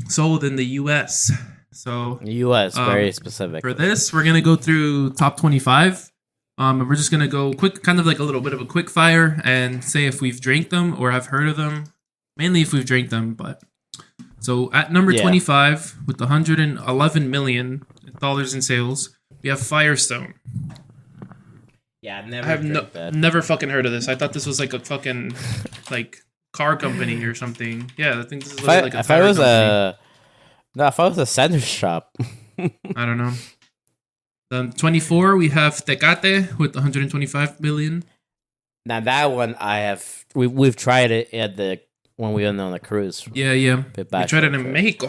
sold in the U.S. So U.S. very specific. For this, we're gonna go through top 25. And we're just gonna go quick, kind of like a little bit of a quick fire, and say if we've drank them or have heard of them. Mainly if we've drank them, but so at number 25 with $111 million in sales, we have Firestone. Yeah, I have never fucking heard of this. I thought this was like a fucking like car company or something. Yeah, I think this is like a car company. If I was a center shop. I don't know. Then 24, we have Tecate with 125 million. Now that one we've tried it at when we went on the cruise. Yeah. We tried it in Mexico.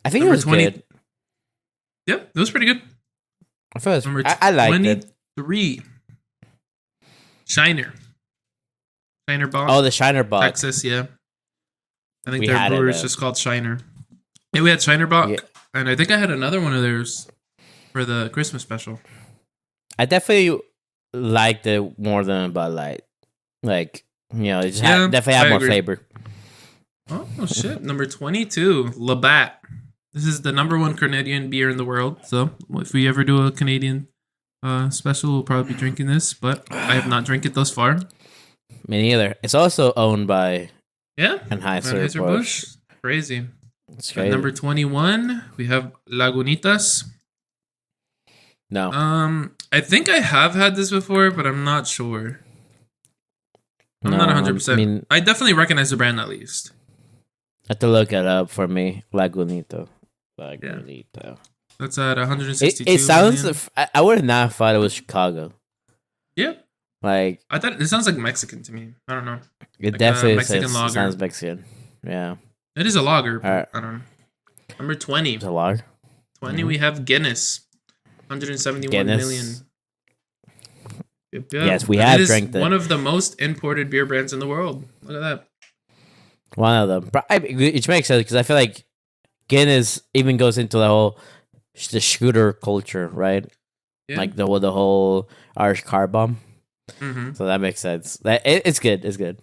I think number it was 20. Good. Yep, it was pretty good. I liked it. 23. Shiner Bock. Oh, the Shiner Bock. Texas, yeah. I think their brewer is just called Shiner. Yeah, we had Shiner Bock, and I think I had another one of theirs for the Christmas special. I definitely liked it more than Bud Light. Like, it just definitely had more flavor. Oh, shit. Number 22, Labatt. This is the number one Canadian beer in the world. So if we ever do a Canadian special, we'll probably be drinking this. But I have not drank it thus far. Me neither. It's also owned by Anheuser Busch. Crazy. It's crazy. At number 21, we have Lagunitas. No. I think I have had this before, but I'm not sure. I'm not 100%. I definitely recognize the brand at least. I have to look it up for me. Lagunito. Like, Yeah. really, though. That's at 162 It sounds. million. I would have not thought it was Chicago. Yep. Like, I thought it sounds like Mexican to me. I don't know. it Like definitely Mexican lager. sounds Mexican. Yeah. It is a lager. But Alright. I don't know. Number 20. It's a lager. 20, we have Guinness. 171 Guinness. million. Yep. Yes, we And have it is drank that. one of the most imported beer brands in the world. Look at that. One of them. Which makes sense because I feel like Guinness even goes into the shooter culture, right? Yeah. Like the whole Irish car bomb. Mm-hmm. So that makes sense. It's good. It's good.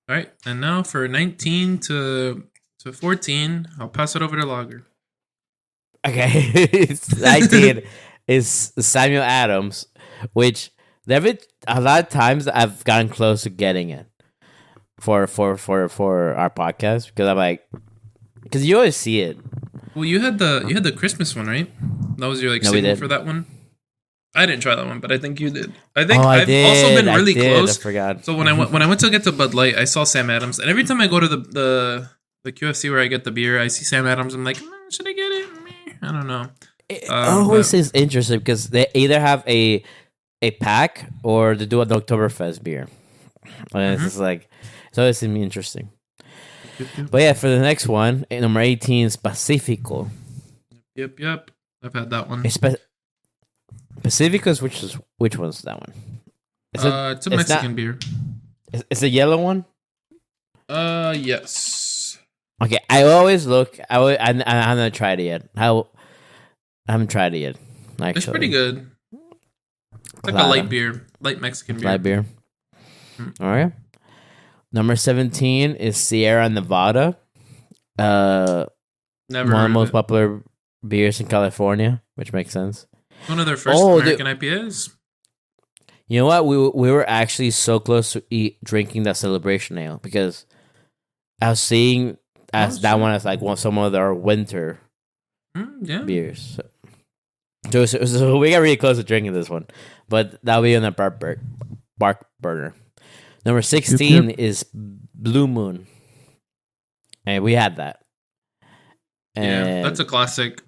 All right. And now for 19 to 14, I'll pass it over to Lager. Okay. It's 19 is Samuel Adams, which there have been a lot of times I've gotten close to getting it for our podcast because I'm like, because you always see it. Well, you had the Christmas one, right? That was your signal for that one. I didn't try that one, but I think you did. I think I've also been really close. I forgot. So when I went to get to Bud Light, I saw Sam Adams, and every time I go to the QFC where I get the beer, I see Sam Adams. I'm like, should I get it? I don't know. It always is interesting because they either have a pack or they do an Oktoberfest beer. And it's just like, it's always seems interesting. But yeah, for the next one, number 18 is Pacifico. Yep. I've had that one. Pacifico's which one's that one? It's a Mexican beer. It's a yellow one? Yes. Okay, I always look. I haven't tried it yet. I haven't tried it yet. Actually, It's pretty good. It's like a light beer, light Mexican beer. Light beer. All right. Number 17 is Sierra Nevada. Never one of the most popular beers in California, which makes sense. One of their first American IPAs. You know what? We were actually so close to drinking that Celebration Ale because I was seeing that one as like some of our winter beers. So we got really close to drinking this one, but that'll be on the bark burner. Number 16 is Blue Moon, and we had that. And yeah, that's a classic.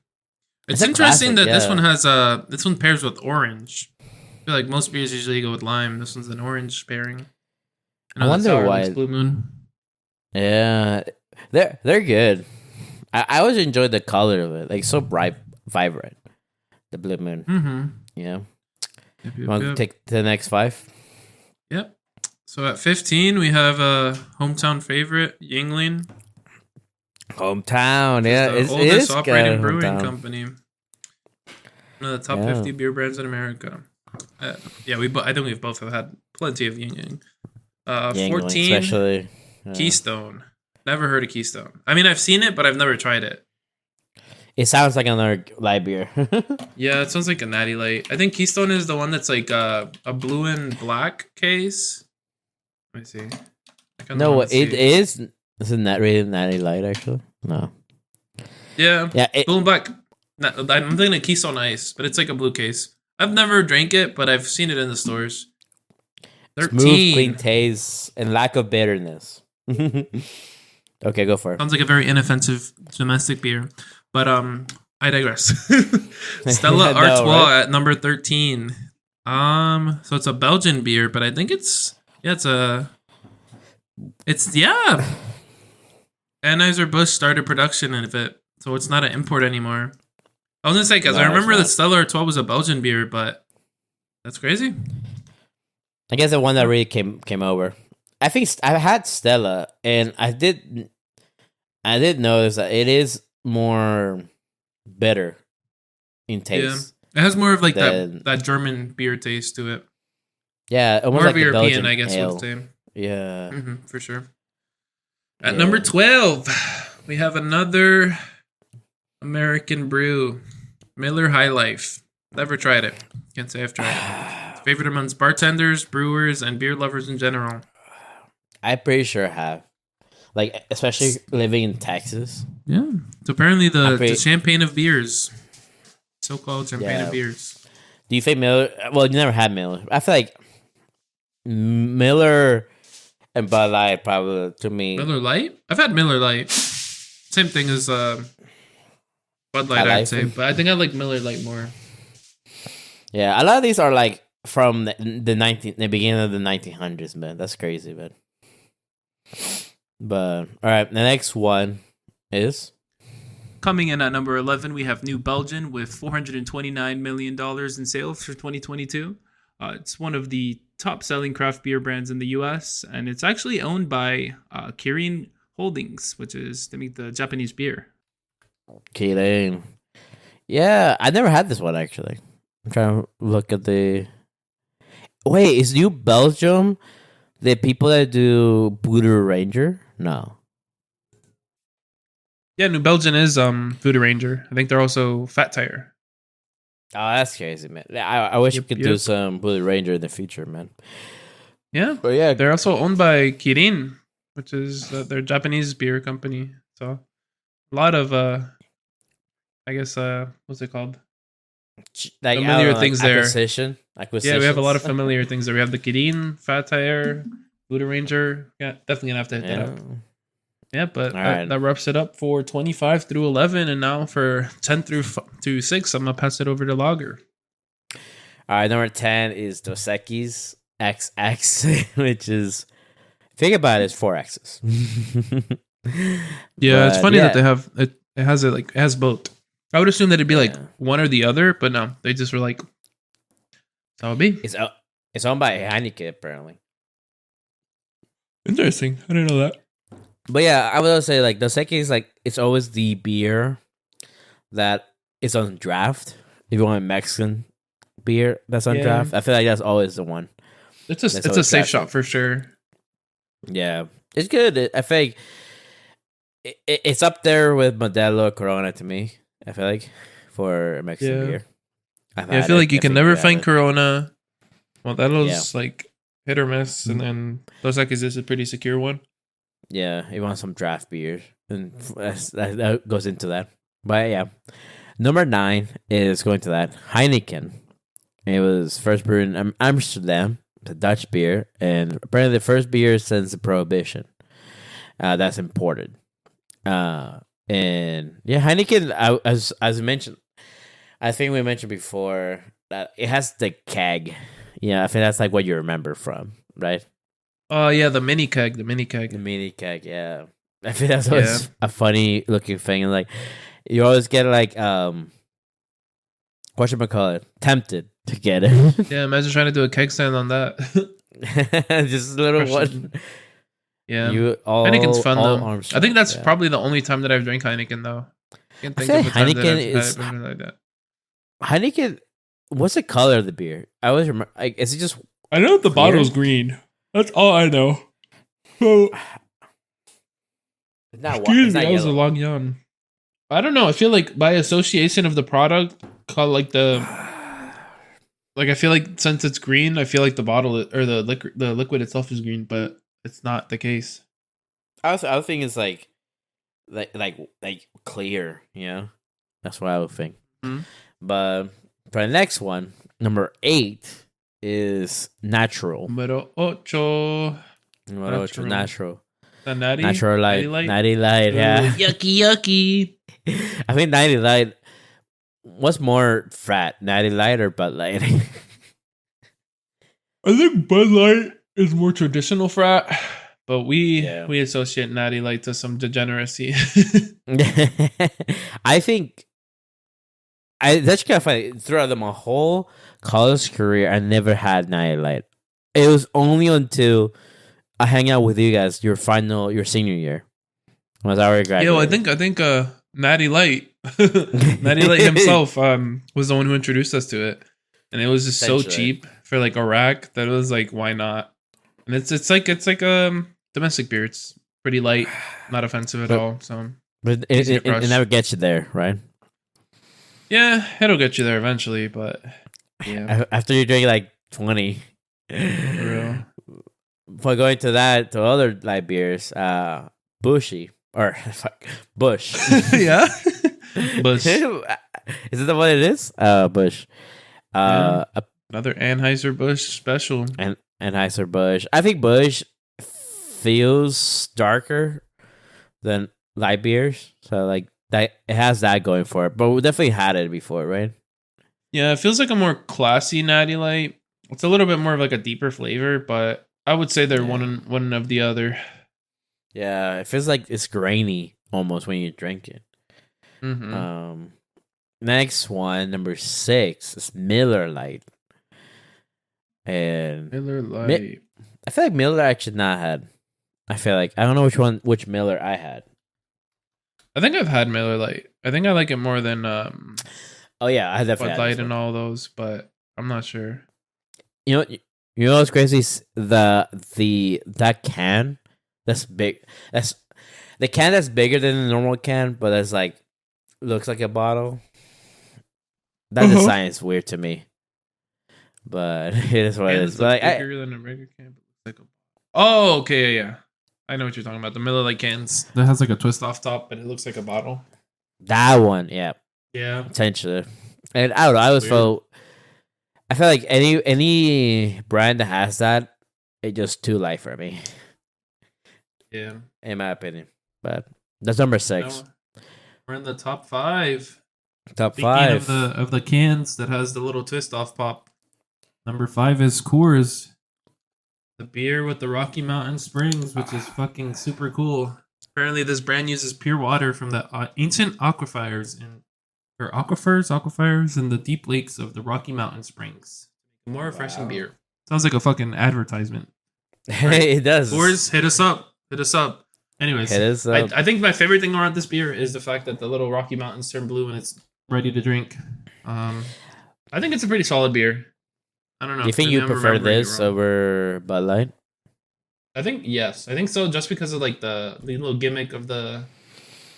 It's interesting that this one has this one pairs with orange. I feel like most beers usually go with lime. This one's an orange pairing. I wonder why Blue Moon. Yeah, they're good. I always enjoyed the color of it, like so bright, vibrant. The Blue Moon. Mm-hmm. Yeah. Yep, Want to take the next 5? Yep. So at 15, we have a hometown favorite, Yingling. Hometown, yeah. It's the oldest operating brewing company. One of the top 50 beer brands in America. Yeah, I think we've both have had plenty of Yingling. 14, especially Keystone. Never heard of Keystone. I mean, I've seen it, but I've never tried it. It sounds like another light beer. Yeah, it sounds like a natty light. I think Keystone is the one that's like a blue and black case. Let me see. No, it is. Isn't that really natty light actually? No. Yeah. Blue and black. I'm thinking of Keystone Ice, but it's like a blue case. I've never drank it, but I've seen it in the stores. 13. Smooth, clean taste and lack of bitterness. Okay, go for it. Sounds like a very inoffensive domestic beer. But I digress. Stella Artois at number 13. So it's a Belgian beer, but I think it's Anheuser-Busch started production of it, so it's not an import anymore. I was gonna say because I remember that Stella Artois was a Belgian beer, but that's crazy. I guess the one that really came over. I think I had Stella, and I did notice that it is more bitter in taste. Yeah, it has more of like that German beer taste to it. Yeah, almost more like of European, Belgian I guess ale. would say. Yeah, for sure. At number 12, we have another American brew, Miller High Life. Never tried it. Can't say I've tried it. Favorite amongst bartenders, brewers, and beer lovers in general. I'm pretty sure I have. Like, especially living in Texas. Yeah. It's apparently the champagne of beers. So-called champagne of beers. Do you think Miller... Well, you never had Miller. I feel like Miller and Bud Light probably, to me... Miller Lite? I've had Miller Lite. Same thing as Bud Light, I'd say, but I think I like Miller Lite more. Yeah, a lot of these are like from the beginning of the 1900s, man. That's crazy, man. But all right, the next one is Coming in at number 11, we have New Belgium with $429 million in sales for 2022. It's one of the top-selling craft beer brands in the U.S., and it's actually owned by Kirin Holdings, which is they make the Japanese beer. Kirin. Yeah, I never had this one actually. I'm trying to look at the. Wait, is New Belgium the people that do Buddha Ranger? No. Yeah, New Belgium is Voodoo Ranger. I think they're also Fat Tire. Oh, that's crazy, man. I wish we could do some Buddha Ranger in the future, man. Yeah, but yeah, they're also owned by Kirin, which is their Japanese beer company. So a lot of I guess what's it called? Like familiar things there. Acquisition. Yeah, we have a lot of familiar things there. We have the Kirin, Fat Tire, Buddha Ranger. Yeah, definitely gonna have to hit that up. Yeah, but that wraps it up for 25 through 11, and now for 10 through 6, I'm gonna pass it over to Lager. All right, number 10 is Dos Equis XX, which is, think about it, it's 4 X's. Yeah, it's funny that they have it. It has both. I would assume that it'd be like one or the other, but no, they just were like, "So it'll be." It's owned by Heineken, apparently. Interesting. I didn't know that. But yeah, I would say like Dos Equis is like it's always the beer that is on draft. If you want a Mexican beer that's on draft, I feel like that's always the one. It's a safe shot for sure. Yeah, it's good. I feel like it's up there with Modelo, Corona to me. I feel like for a Mexican beer. I feel like you can never find Corona. Modelo's like hit or miss, and then Dos Equis is a pretty secure one. Yeah, you want some draft beers, and that goes into that. But yeah, number 9 is going to that Heineken. It was first brewed in Amsterdam, the Dutch beer, and apparently the first beer since the Prohibition. That's imported. And yeah, Heineken, as mentioned, I think we mentioned before that it has the keg. Yeah, I think that's like what you remember from, right? Oh yeah, the mini keg, yeah. I think that's always a funny looking thing, and like you always get like whatchamacallit, tempted to get it. Yeah, imagine trying to do a keg stand on that. Just a little one. Yeah, Heineken's fun though. I think that's probably the only time that I've drank Heineken though. I can't think of a time that I've had like that. Heineken, what's the color of the beer? I always remember. Like, is it just? I know the bottle's green. That's all I know. So, excuse me, that was a long yawn. I don't know. I feel like by association of the product, called like I feel like since it's green, I feel like the bottle or the liquid itself is green, but it's not the case. I would think it's like clear, you know. That's what I would think. Mm-hmm. But for the next one, number 8 is Natural. Numero 8. Natural. The Natty? Natural Light. Natty Light, yeah. Yucky. I think Natty Light. What's more frat, Natty Light or Bud Light? I think Bud Light is more traditional frat, but we associate Natty Light to some degeneracy. I think that's kind of funny. Throughout my whole college career, I never had Natty Light. It was only until I hang out with you guys your senior year. Was I already graduated? Yeah, I think Natty Light, Natty Light himself, was the one who introduced us to it, and it was just so cheap for like a rack that it was like, why not? And it's like domestic beer. It's pretty light, not offensive at all. So, but it never gets you there, right? Yeah, it'll get you there eventually, but yeah. After you drink like 20. For real. For going to other light beers, Bushy or Bush. Yeah. Bush. Is it what it is? Bush. Another Anheuser-Busch special. And Anheuser-Busch. I think Bush feels darker than light beers. So like that it has that going for it. But we definitely had it before, right? Yeah, it feels like a more classy Natty Light. It's a little bit more of like a deeper flavor, but I would say they're one of the other. Yeah, it feels like it's grainy almost when you drink it. Mm-hmm. Next one, number 6, is Miller Lite. And Miller Lite. I feel like Miller I should not had. I feel like I don't know which Miller I had. I think I've had Miller Lite. I think I like it more than Oh yeah, I definitely Bud had Light this and one. all those, but I'm not sure. You know what's crazy? That can that's big. That's the can that's bigger than the normal can, but it's like looks like a bottle. That design is weird to me, but it is what it is. But like, bigger than a regular can. Like oh, okay, yeah. I know what you're talking about. The Miller Lite cans that has like a twist off top, but it looks like a bottle. that one, yeah, Potentially. And I don't know. I feel like any brand that has that, it's just too light for me. Yeah, in my opinion. But that's number 6. We're in the top 5. Top Speaking 5 of the cans that has the little twist off pop. Number 5 is Coors, the beer with the Rocky Mountain Springs, which is fucking super cool. Apparently, this brand uses pure water from the ancient aquifers in the deep lakes of the Rocky Mountain Springs. More refreshing beer. Sounds like a fucking advertisement. Right? It does. Coors, hit us up. Anyways, hit us up. I think my favorite thing around this beer is the fact that the little Rocky Mountains turn blue when it's ready to drink. I think it's a pretty solid beer. I don't know. Do you think you prefer this over Bud Light? I think yes. I think so, just because of like the little gimmick of the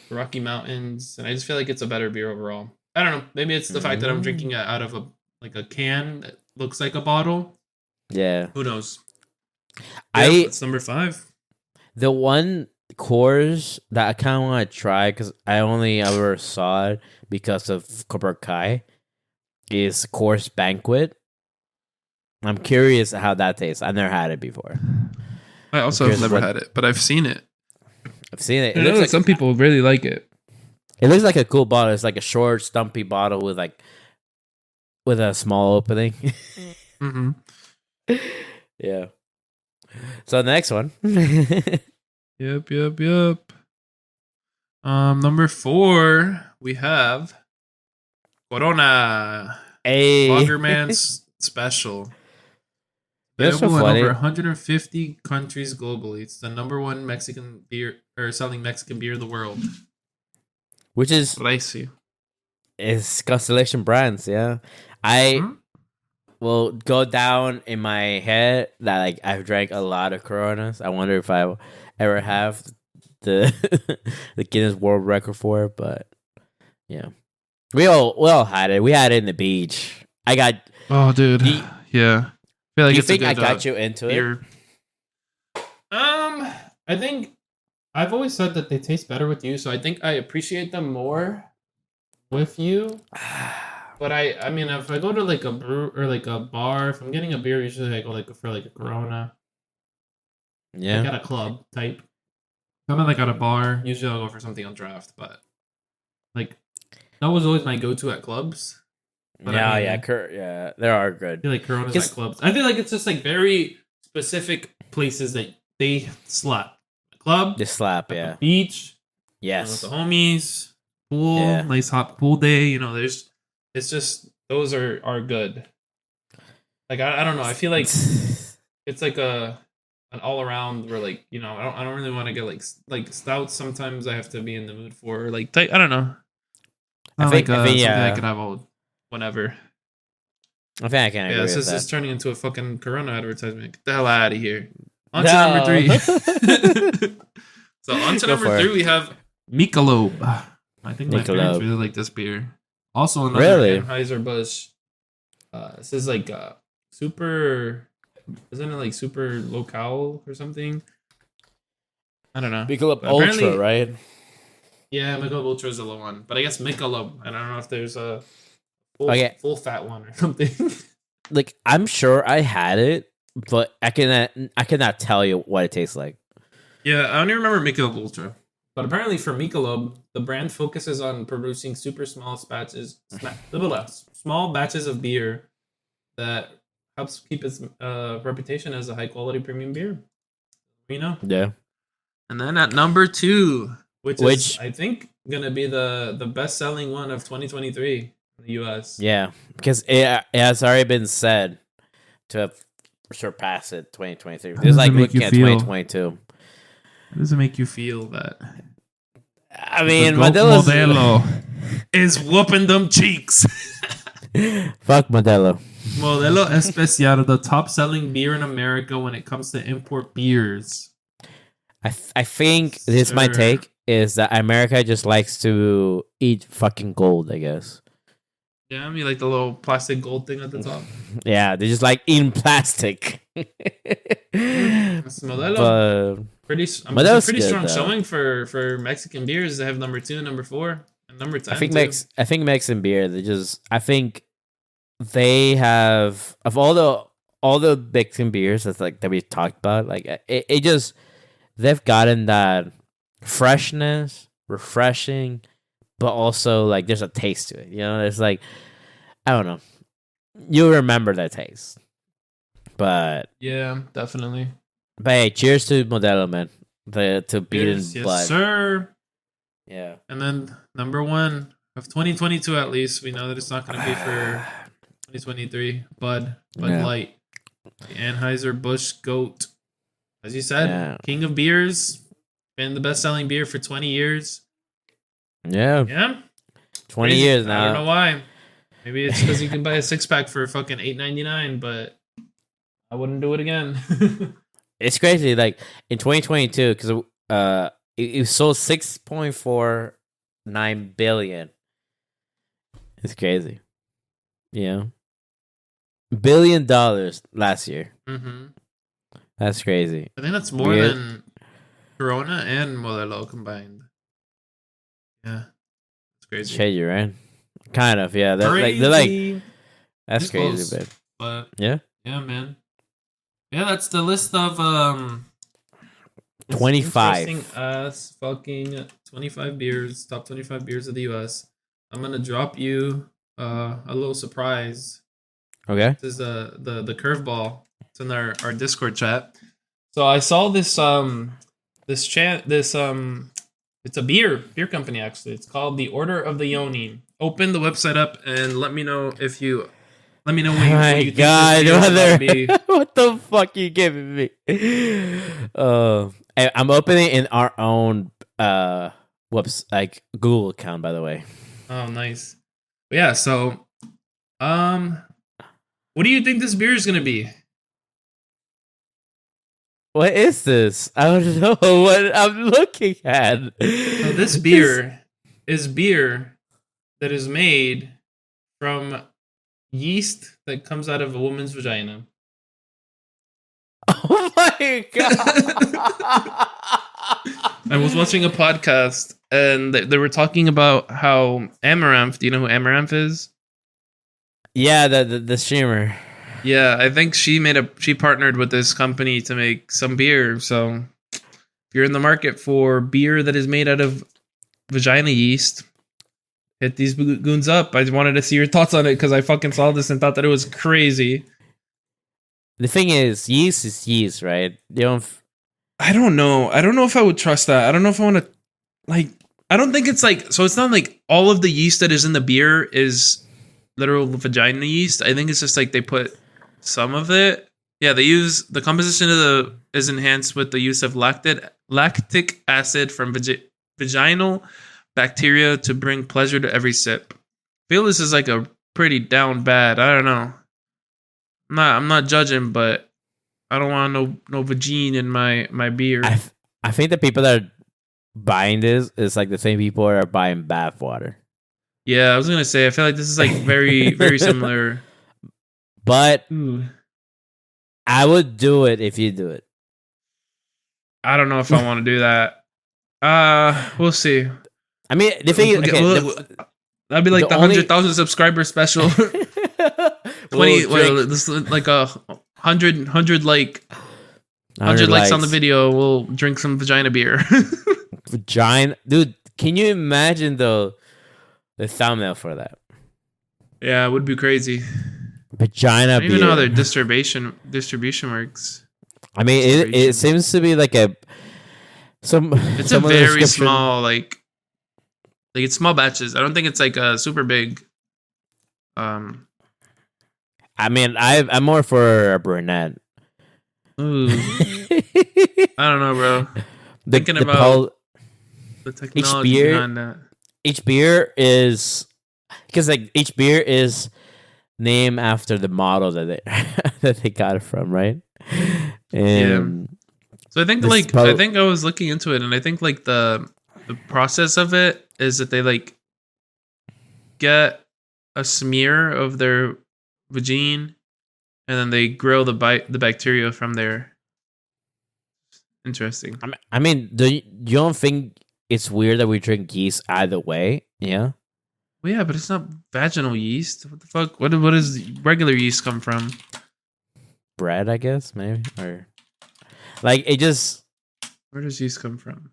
Rocky Mountains, and I just feel like it's a better beer overall. I don't know. Maybe it's the fact that I'm drinking it out of a can that looks like a bottle. Yeah. Who knows? It's number 5. The one Coors that I kind of want to try because I only ever saw it because of Cobra Kai is Coors Banquet. I'm curious how that tastes. I've never had it before. I also have never had it, but I've seen it. I've seen it. I know that some people really like it. It looks like a cool bottle. It's like a short, stumpy bottle with a small opening. Mm-hmm. Yeah. So next one. Yep. Number 4, we have Corona. Hey. Lagerman's Special. That's so Available in funny. over 150 countries globally. It's the number 1 Mexican beer or selling Mexican beer in the world. Which is Spicy. It's Constellation Brands, yeah. I will go down in my head that like I've drank a lot of Coronas. I wonder if I ever have the the Guinness World Record for it, but yeah. We all had it. We had it in the beach. I got dude. Yeah. I feel like do you it's think a good, I got you into beer. it? I think I've always said that they taste better with you, so I think I appreciate them more with you. But I mean, if I go to like a brew or like a bar, if I'm getting a beer, usually I go like for like a Corona. Yeah. Like at a club type. If I'm like at a bar, usually I'll go for something on draft, but like that was always my go-to at clubs. But yeah, there are good. I feel like Coronas at clubs. I feel like it's just like very specific places that they slap. The club, they slap, yeah. The beach, yes. With the homies, pool, nice hot pool day. It's just those are good. Like I don't know. I feel like it's like an all around where like I don't really want to get like stouts. Sometimes I have to be in the mood for like I don't know. I think something I can have all. Whenever. I think I can agree with that. This is turning into a fucking Corona advertisement. Get the hell out of here. On to number 3. So on to number 3, we have Michelob. I think my parents really like this beer. Also another Anheuser-Busch. This is like super... Isn't it like super local or something? I don't know. Michelob Ultra, right? Yeah, Michelob Ultra is a low one. But I guess Michelob. I don't know if there's a... Full fat one or something. Like I'm sure I had it, but I cannot tell you what it tastes like. Yeah, I only remember Michelob Ultra. But apparently for Michelob, the brand focuses on producing super small small batches of beer that helps keep its reputation as a high quality premium beer. You know? Yeah. And then at number 2, which is I think gonna be the best selling one of 2023 in the US. Yeah, because it has already been said to have surpassed it 2023. It was like looking at 2022. How does it make you feel that? I mean, Modelo is whooping them cheeks. Fuck Modelo. Modelo Especial, the top selling beer in America when it comes to import beers. I think this my take is that America just likes to eat fucking gold, I guess. Yeah, I mean like the little plastic gold thing at the top. Yeah, they just like eating plastic. That's Modelo. Pretty strong showing for Mexican beers. They have number 2, number 4, and number 10. I think Mexican beer. I think they have of all the Mexican beers that we talked about. Like it just they've gotten that freshness, refreshing, but also like there's a taste to it. You know, it's like I don't know. You remember that taste, but yeah, definitely. But hey, cheers to Modelo, man. To beating yes, blood. Yes, sir. Yeah. And then number 1 of 2022, at least we know that it's not going to be for 2023. Bud Light, the Anheuser-Busch Goat. As you said, king of beers, been the best-selling beer for 20 years. Yeah. Yeah. 20 years now. I don't know why. Maybe it's because you can buy a 6-pack for fucking $8.99, but I wouldn't do it again. It's crazy. Like in 2022, because it sold 6.49 billion. It's crazy. Yeah. $1 billion last year. Mm-hmm. That's crazy. I think that's more than Corona and Modelo combined. Yeah. It's crazy. Shady, right? Kind of, yeah. They're like that's it's crazy, close, but yeah, man. Yeah, that's the list of 25. Fucking 25 beers, top 25 beers of the US. I'm gonna drop you a little surprise. Okay. This is the curveball. It's in our Discord chat. So I saw this it's a beer company actually. It's called the Order of the Yoni. Open the website up and let me know what you Oh my think God, be. What the fuck are you giving me? I'm opening in our own Google account, by the way. Oh, nice. But yeah, so what do you think this beer is gonna be? What is this? I don't know what I'm looking at. So this beer is beer that is made from yeast that comes out of a woman's vagina. Oh my God. I was watching a podcast and they were talking about how Amaranth, do you know who Amaranth is? Yeah, the streamer. Yeah, I think she partnered with this company to make some beer. So if you're in the market for beer that is made out of vagina yeast, hit these goons up. I just wanted to see your thoughts on it because I fucking saw this and thought that it was crazy. The thing is yeast, right? I don't know. I don't know if I would trust that. I don't know if I want to, like, I don't think it's like, so it's not like all of the yeast that is in the beer is literal vagina yeast. I think it's just like they put some of it. Yeah, they use, the composition is enhanced with the use of lactic acid from vaginal bacteria to bring pleasure to every sip. I feel this is like a pretty down bad. I don't know. I'm not judging, but I don't want no vagine in my beer. I think the people that are buying this is like the same people that are buying bath water. Yeah, I was gonna say I feel like this is like very very similar. But I would do it if you do it. I don't know if I want to do that. We'll see. I mean, the thing is, that'd be like the 100,000 subscriber special. 20, this is like 100 likes on the video. We'll drink some vagina beer. Vagina, dude. Can you imagine the thumbnail for that? Yeah, it would be crazy. Vagina I don't even know how beer. their distribution works. I mean, it Distribution. seems to be like some. It's some a of the very description- small, like it's small batches. I don't think it's like a super big. I mean, I'm more for a brunette. Ooh, I don't know, bro. Thinking about the technology beer- behind that. each beer is because like each beer is named after the model that they that they got it from, right? And So I think This like is prob- I think I was looking into it, and I think like the process of it is that they like get a smear of their vagine, and then they grow the bacteria from there. Interesting. I mean, you don't think it's weird that we drink yeast either way? Yeah. Well, yeah, but it's not vaginal yeast. What the fuck? What does regular yeast come from? Bread, I guess, maybe, or like it just Where does yeast come from?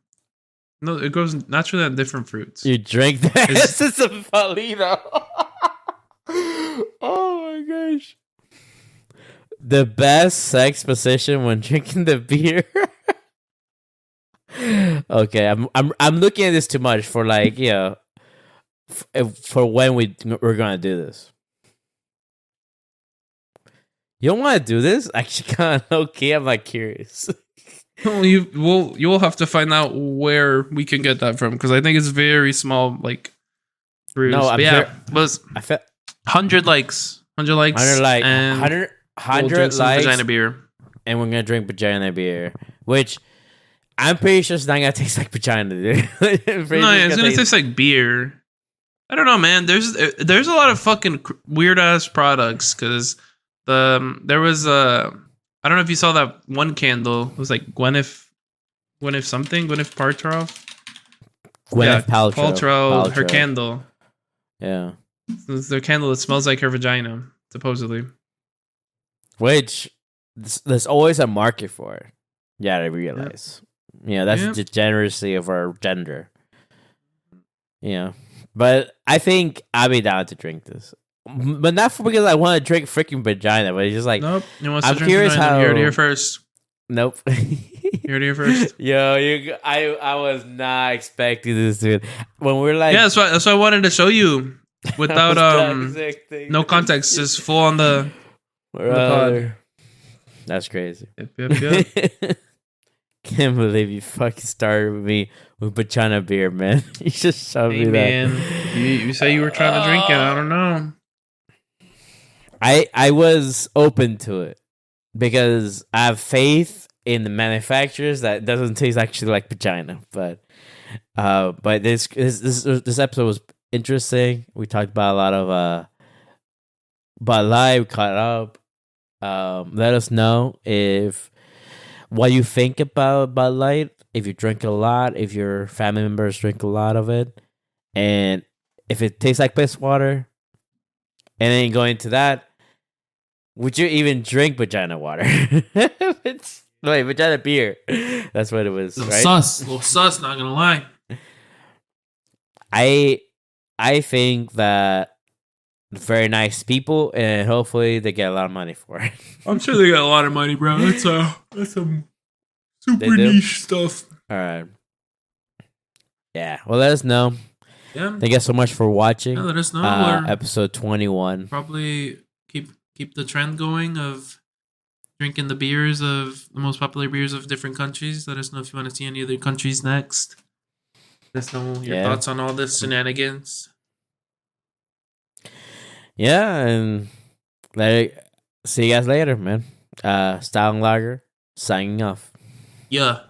No, it grows naturally on different fruits. you drink the Is- essence of Palino. Oh my gosh. The best sex position when drinking the beer. Okay, I'm looking at this too much for like, for when we're gonna do this. You don't want to do this? Actually, kind of okay. I'm like curious. Well, you'll have to find out where we can get that from, because I think it's very small, like brews. No, I'm But yeah, sure- was I felt 100 likes, 100 likes, 100 like and 100 we'll drink some likes, vagina beer. and we're gonna drink vagina beer, which I'm pretty sure it's not gonna taste like vagina, dude. No, it's gonna taste like beer. I don't know, man. There's a lot of fucking weird ass products, because there was I don't know if you saw that one candle. It was like Gwyneth Paltrow. Gwyneth Paltrow. Her candle. Yeah. It's their candle that smells like her vagina, supposedly. Which there's always a market for it. Yeah, I realize. Yeah, that's the degeneracy of our gender. Yeah. But I think I'll be down to drink this. But not because I want to drink freaking vagina, but it's just like, Nope. He wants I'm to drink curious vagina. how- You heard it here first. nope. You heard it here first. Yo, I was not expecting this, dude. When we're like, Yeah, that's why I wanted to show you without no context, just full on the pod. That's crazy. Yep. Can't believe you fucking started with me with vagina beer, man. You just showed Hey me man, that. you say you were trying to drink it. I don't know. I was open to it because I have faith in the manufacturers that it doesn't taste actually like vagina. But this episode was interesting. We talked about a lot of Bud Light. We caught up. Let us know what you think about Bud Light. If you drink a lot, if your family members drink a lot of it, and if it tastes like piss water. And then going to that, would you even drink vagina water? Vagina beer. That's what it was, right? Little sus, not gonna lie. I think that very nice people, and hopefully they get a lot of money for it. I'm sure they got a lot of money, bro. That's some They super do? niche stuff. All right. Yeah. Well, let us know. Yeah. Thank you so much for watching. Yeah, let us know. We're Episode 21. probably keep the trend going of drinking the beers of the most popular beers of different countries. Let us know if you want to see any other countries next. Let us know your thoughts on all this shenanigans. Yeah, and see you guys later, man. Stout and Lager signing off. Yeah.